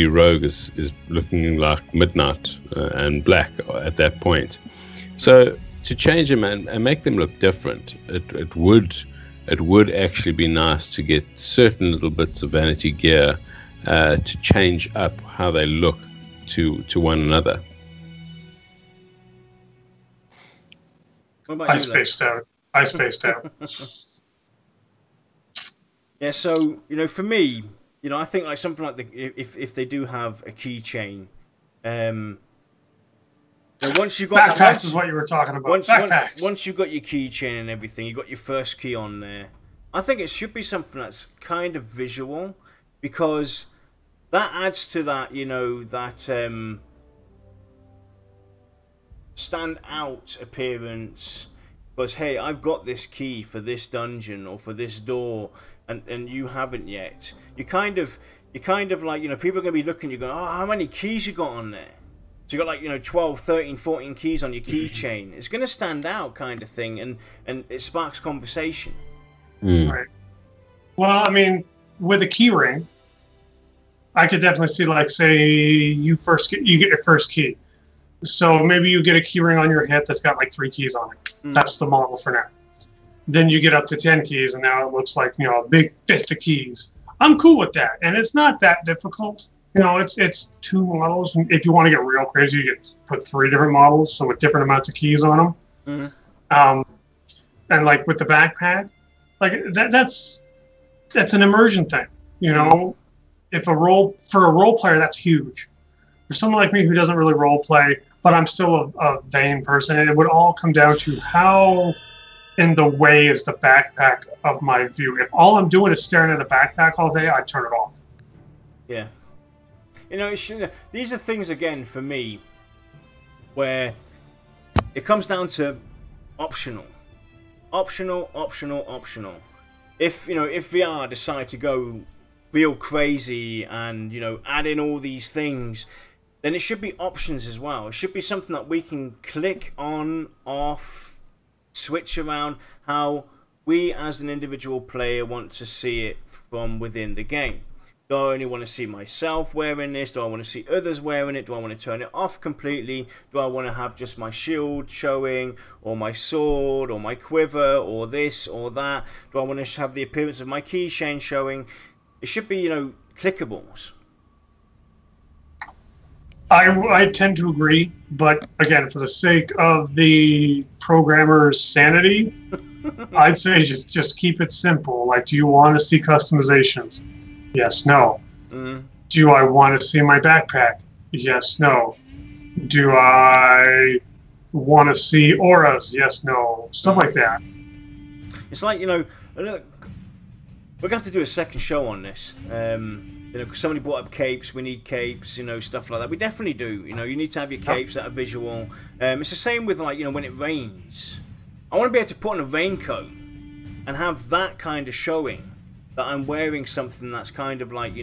rogue is looking like midnight and black at that point. So to change them and make them look different, it would actually be nice to get certain little bits of vanity gear to change up how they look to one another. I spaced out. Yeah, so, for me, I think like something like if they do have a keychain, once you've got backpacks is what you were talking about. Once you've got your keychain and everything, you've got your first key on there. I think it should be something that's kind of visual, because that adds to that, that stand out appearance. Because hey, I've got this key for this dungeon or for this door, and you haven't yet. You kind of like, people are gonna be looking. You're going, oh, how many keys you got on there? So you got like 12, 13, 14 keys on your keychain. It's gonna stand out, kind of thing, and it sparks conversation. Right. Well, I mean, with a key ring, I could definitely see, like, say you get your first key. So maybe you get a key ring on your hip that's got like 3 keys on it. That's the model for now. Then you get up to 10 keys, and now it looks like, a big fist of keys. I'm cool with that, and it's not that difficult. It's 2 models. And if you want to get real crazy, you put 3 different models, so with different amounts of keys on them. And like with the backpack, like that's an immersion thing. If for a role player, that's huge. For someone like me who doesn't really role play, but I'm still a vain person, and it would all come down to how in the way is the backpack of my view. If all I'm doing is staring at a backpack all day, I'd turn it off. Yeah. These are things, again, for me, where it comes down to optional. Optional. If VR decide to go real crazy and, add in all these things, then it should be options as well. It should be something that we can click on, off, switch around, how we as an individual player want to see it from within the game. Do I only want to see myself wearing this? Do I want to see others wearing it? Do I want to turn it off completely? Do I want to have just my shield showing, or my sword, or my quiver, or this, or that? Do I want to have the appearance of my keychain showing? It should be, clickables. I tend to agree, but again, for the sake of the programmer's sanity, I'd say just keep it simple. Like, do you want to see customizations? Yes, no. Do I want to see my backpack? Yes, no. Do I want to see auras? Yes, no. Stuff like that. It's like, we're going to have to do a second show on this. Cause somebody brought up capes. We need capes, stuff like that. We definitely do. You need to have your capes that are visual. It's the same with, like, when it rains. I want to be able to put on a raincoat and have that kind of showing that I'm wearing something that's kind of like,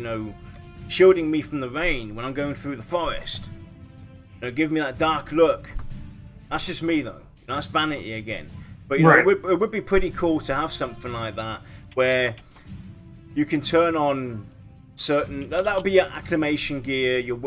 shielding me from the rain when I'm going through the forest. Give me that dark look. That's just me, though. That's vanity again. But right. It would be pretty cool to have something like that where you can turn on certain. That would be your acclimation gear, your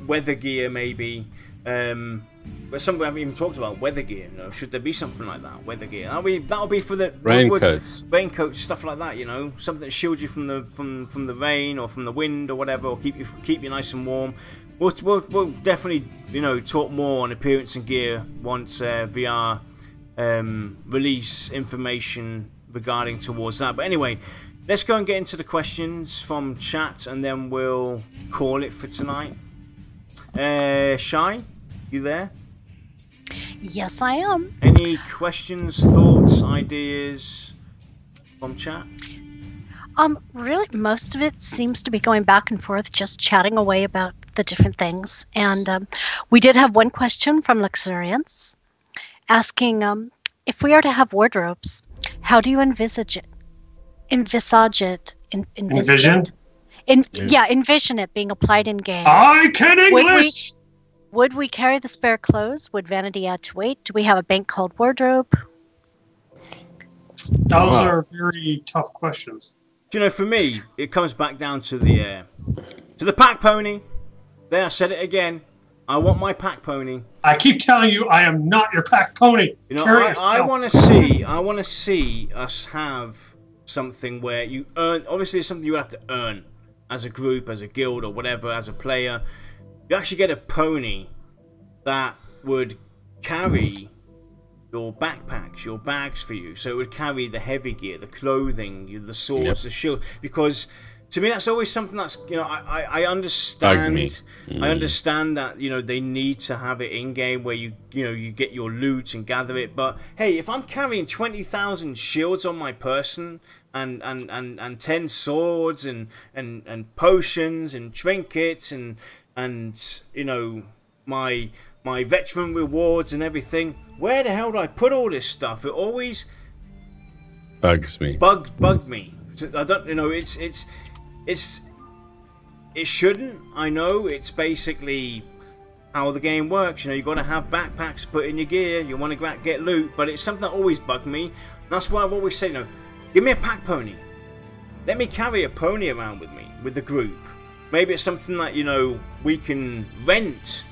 weather gear maybe. But something we haven't even talked about, weather gear. Should there be something like that, weather gear? That'll be for the raincoats, stuff like that. Something that shields you from the rain or from the wind or whatever, or keep you nice and warm. We'll definitely talk more on appearance and gear once VR release information regarding towards that. But anyway, let's go and get into the questions from chat, and then we'll call it for tonight. Shy, you there? Yes, I am. Any questions, thoughts, ideas from chat? Really, most of it seems to be going back and forth, just chatting away about the different things. And we did have one question from Luxuriance asking if we are to have wardrobes, how do you envisage it? Envision? Envision it being applied in game. I can English! Would we carry the spare clothes? Would vanity add to weight? Do we have a bank called wardrobe? Those are very tough questions. Do you know, for me, it comes back down to the pack pony. There, I said it again. I want my pack pony. I keep telling you, I am not your pack pony. You know, I want to see us have something where you earn. Obviously, it's something you have to earn as a group, as a guild, or whatever, as a player. You actually get a pony that would carry your backpacks, your bags for you. So it would carry the heavy gear, the clothing, the swords, the shield. Because to me, that's always something that's, you know, I understand. I understand that, you know, they need to have it in game where you get your loot and gather it. But hey, if I'm carrying 20,000 shields on my person and 10 swords and potions and trinkets and you know, my veteran rewards and everything, where the hell do I put all this stuff? It always bugs me. Bugged me. I don't, you know, it shouldn't. I know it's basically how the game works. You know, you got to have backpacks put in your gear. You want to get loot, but it's something that always bugged me. And that's why I've always said, you know, give me a pack pony. Let me carry a pony around with me with the group. Maybe it's something that, you know, we can rent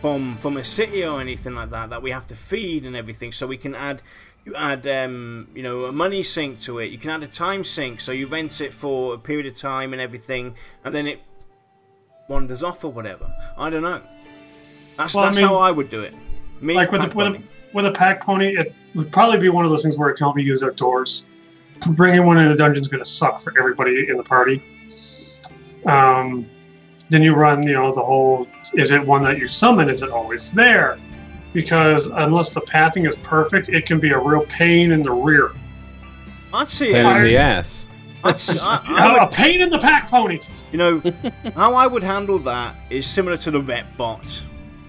from a city or anything like that we have to feed and everything. So we can add you know, a money sink to it. You can add a time sink, so you rent it for a period of time and everything, and then it wanders off or whatever. I don't know. That's how I would do it. Me, like with a pack pony, it would probably be one of those things where it can only be used outdoors. Bringing one in a dungeon is going to suck for everybody in the party. Then you run, you know, the whole, is it one that you summon? Is it always there? Because unless the pathing is perfect, it can be a real pain in the rear. I'd see it. Pain in the ass. A pain in the pack pony. You know, how I would handle that is similar to the rep bot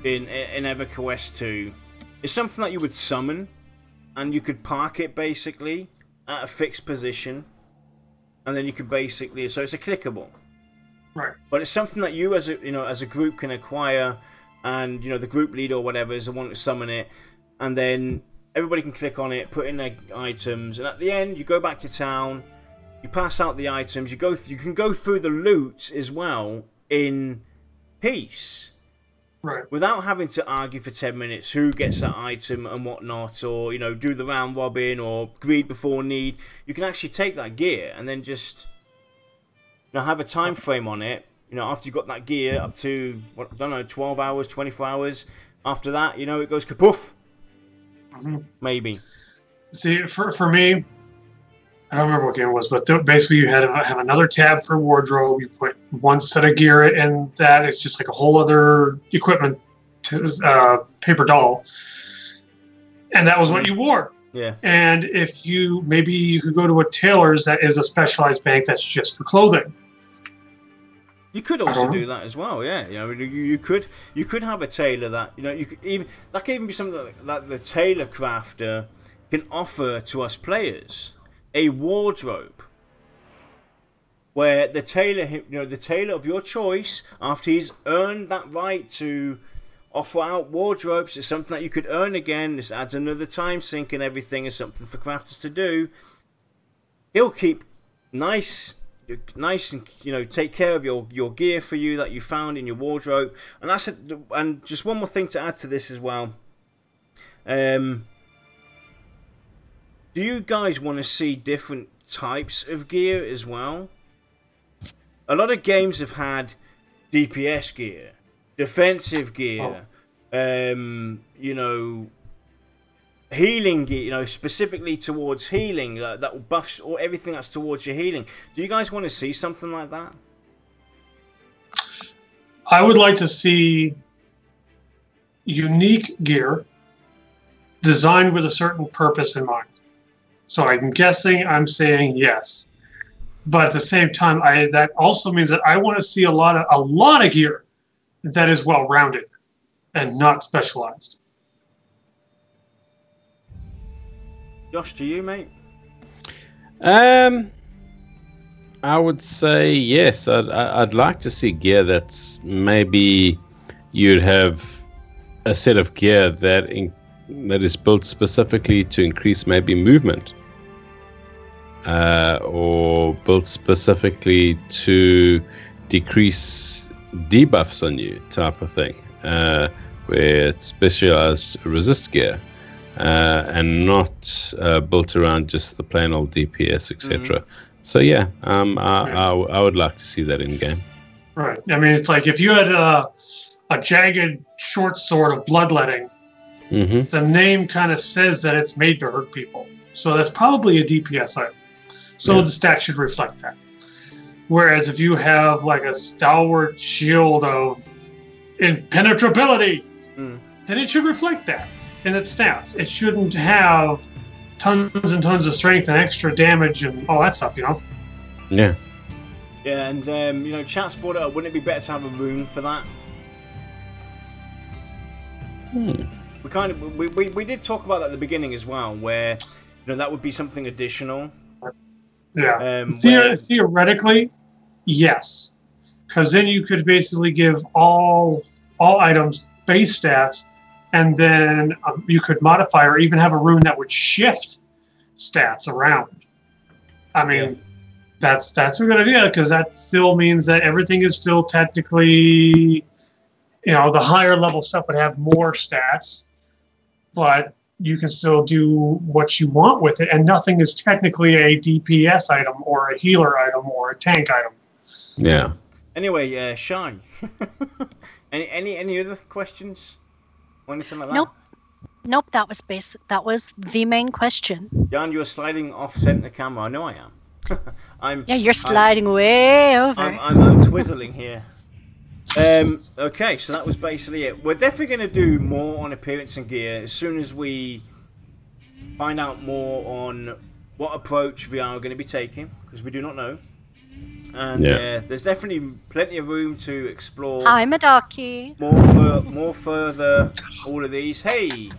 in EverQuest 2. It's something that you would summon, and you could park it basically at a fixed position, and then you could basically, so it's a clickable. Right. But it's something that you as a group can acquire, and you know, the group leader or whatever is the one to summon it, and then everybody can click on it, put in their items, and at the end you go back to town, you pass out the items, you can go through the loot as well in peace. Right. Without having to argue for 10 minutes who gets that item and whatnot, or you know, do the round robin or greed before need. You can actually take that gear and then just, you know, have a time frame on it. You know, after you got that gear up to, what, I don't know, 12 hours, 24 hours. After that, you know, it goes kapoof. Maybe. See, for me, I don't remember what game it was, but basically you had to have another tab for wardrobe. You put one set of gear in that. It's just like a whole other equipment paper doll. And that was what you wore. Yeah. And if maybe you could go to a tailor's that is a specialized bank that's just for clothing. You could also do that as well, yeah. You know, you could have a tailor that, you know, that could even be something that the Theorycraft can offer to us players. A wardrobe where the tailor, you know, the tailor of your choice, after he's earned that right to offer out wardrobes, is something that you could earn again. This adds another time sink and everything, is something for crafters to do. He'll keep nice and, you know, take care of your gear for you that you found in your wardrobe. And that's it. And just one more thing to add to this as well. Do you guys want to see different types of gear as well? A lot of games have had DPS gear, defensive gear, you know, healing gear, you know, specifically towards healing, that buffs or everything that's towards your healing. Do you guys want to see something like that? I would like to see unique gear designed with a certain purpose in mind. So I'm saying yes, but at the same time, that also means that I want to see a lot of gear that is well-rounded and not specialized. Josh, to you, mate? I would say yes. I'd like to see gear that's maybe you'd have a set of gear that is built specifically to increase maybe movement, or built specifically to decrease debuffs on you, type of thing, where it's specialized resist gear. And not built around just the plain old DPS, etc. So yeah, I would like to see that in game. Right. I mean, it's like if you had a jagged short sword of bloodletting, the name kind of says that it's made to hurt people. So that's probably a DPS item. So the stat should reflect that. Whereas if you have like a stalwart shield of impenetrability, then it should reflect that in its stats. It shouldn't have tons and tons of strength and extra damage and all that stuff, you know? Yeah. Yeah, and, you know, chat's brought it up. Wouldn't it be better to have a rune for that? We kind of... We did talk about that at the beginning as well, where, you know, that would be something additional. Yeah. Theoretically, yes. Because then you could basically give all items base stats, and then you could modify or even have a rune that would shift stats around. I mean, that's a good idea, because that still means that everything is still technically, you know, the higher level stuff would have more stats, but you can still do what you want with it, and nothing is technically a DPS item or a healer item or a tank item. Yeah. Anyway, Shine. any other questions? Or anything like that? Nope, that was basic. That was the main question. Jan, you're sliding off center camera. I know I am. You're sliding way over. I'm twizzling here. Okay, so that was basically it. We're definitely going to do more on appearance and gear as soon as we find out more on what approach we are going to be taking, because we do not know. And there's definitely plenty of room to explore. I'm a darkie. More further, all of these. Hey,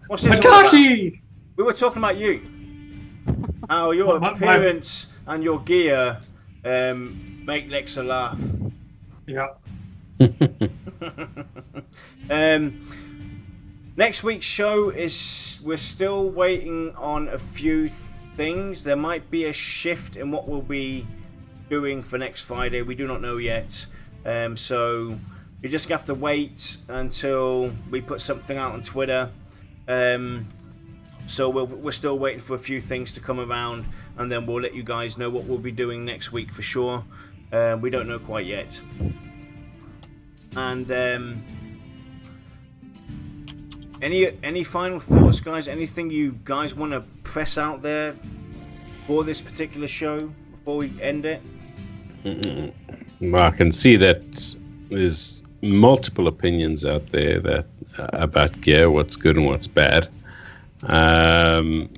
what's this? Darkie! We were talking about you. How your appearance and your gear make Lexa laugh. Yeah. Next week's show is, we're still waiting on a few things. There might be a shift in what we'll be doing for next Friday. We do not know yet, so you just have to wait until we put something out on Twitter. So we're still waiting for a few things to come around, and then we'll let you guys know what we'll be doing next week for sure. We don't know quite yet. And any final thoughts, guys? Anything you guys want to press out there for this particular show before we end it? Well, I can see that there's multiple opinions out there that about gear, what's good and what's bad. I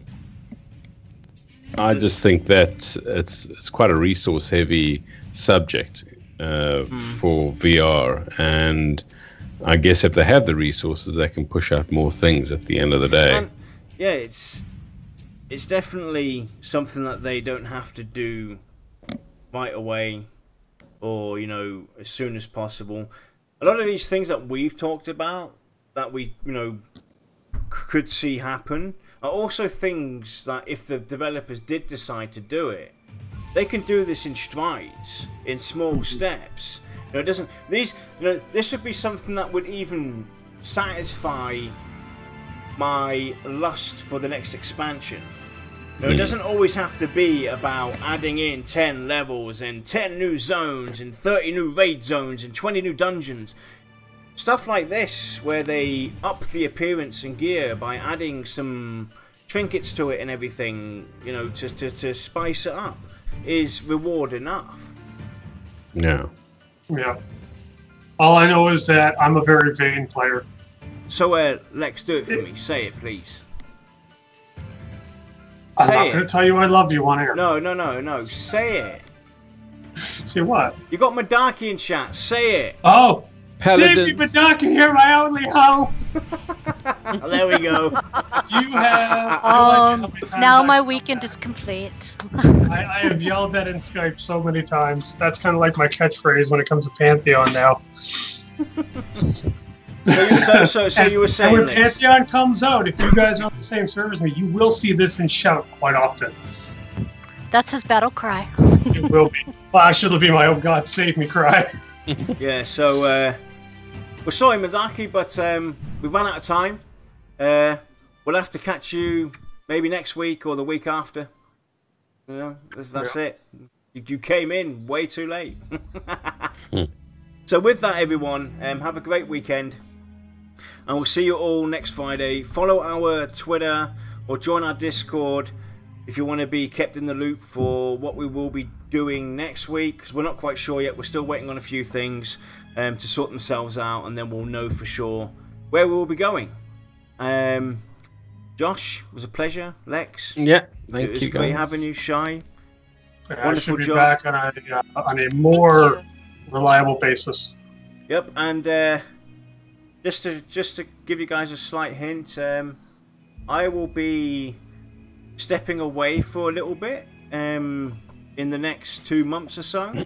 just think that it's quite a resource-heavy subject for VR, and I guess if they have the resources, they can push out more things at the end of the day. And, yeah, it's definitely something that they don't have to do right away, or, you know, as soon as possible. A lot of these things that we've talked about, that we, you know, could see happen, are also things that if the developers did decide to do it, they can do this in strides, in small steps. You know, it doesn't. These, you know, this would be something that would even satisfy my lust for the next expansion. You know, it doesn't always have to be about adding in 10 levels and 10 new zones and 30 new raid zones and 20 new dungeons. Stuff like this, where they up the appearance and gear by adding some trinkets to it and everything, you know, to spice it up, is reward enough. Yeah. Yeah. All I know is that I'm a very vain player. So, Lex, do it for me. Say it, please. I'm not going to tell you I love you on air. No. Say it. Say what? You got Madaki in chat. Say it. Oh, Save me, Badaki, you're my only hope. There we go. You have. Now my weekend is complete. I have yelled that in Skype so many times. That's kind of like my catchphrase when it comes to Pantheon now. So you were saying when this. Pantheon comes out, if you guys are on the same server as me, you will see this in Shout quite often. That's his battle cry. It will be. Well, actually, it'll be my "Oh God, save me" cry. Yeah. So we're sorry, Madaki, but we've run out of time. We'll have to catch you maybe next week or the week after. You know, that's it. You came in way too late. So with that, everyone, have a great weekend. And we'll see you all next Friday. Follow our Twitter or join our Discord if you want to be kept in the loop for what we will be doing next week. Because we're not quite sure yet. We're still waiting on a few things to sort themselves out. And then we'll know for sure where we will be going. Josh, it was a pleasure. Lex. Yeah, thank you. It was great having you. Shy. I should be back on a more reliable basis. Yep, and just to give you guys a slight hint, I will be stepping away for a little bit in the next 2 months or so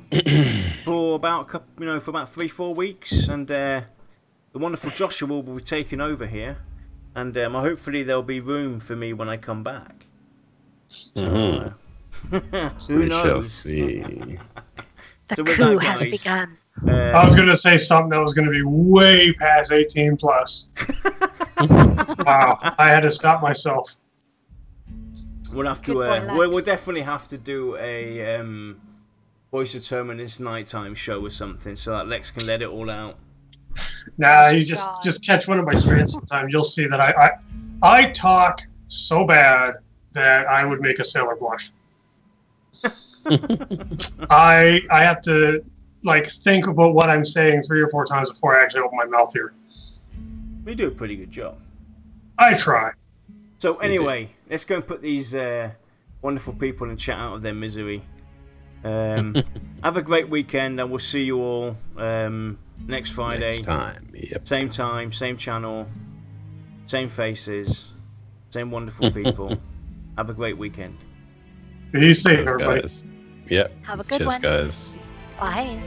for about 3-4 weeks, and the wonderful Joshua will be taking over here, and hopefully there'll be room for me when I come back. So, who knows? We shall see. The coup has begun. I was going to say something that was going to be way past 18 plus. Wow, I had to stop myself. We'll have to. We'll definitely have to do a Voice of Terminus nighttime show or something, so that Lex can let it all out. Nah, you just catch one of my streams sometime. You'll see that I talk so bad that I would make a sailor blush. I have to think about what I'm saying 3 or 4 times before I actually open my mouth here. We do a pretty good job. I try. So anyway, let's go and put these wonderful people in chat out of their misery. Have a great weekend, and we'll see you all next Friday. Next time, yep. Same time, same channel, same faces, same wonderful people. Have a great weekend. Be safe, everybody. Guys. Yep. Have a good Cheers, one. guys. Bye.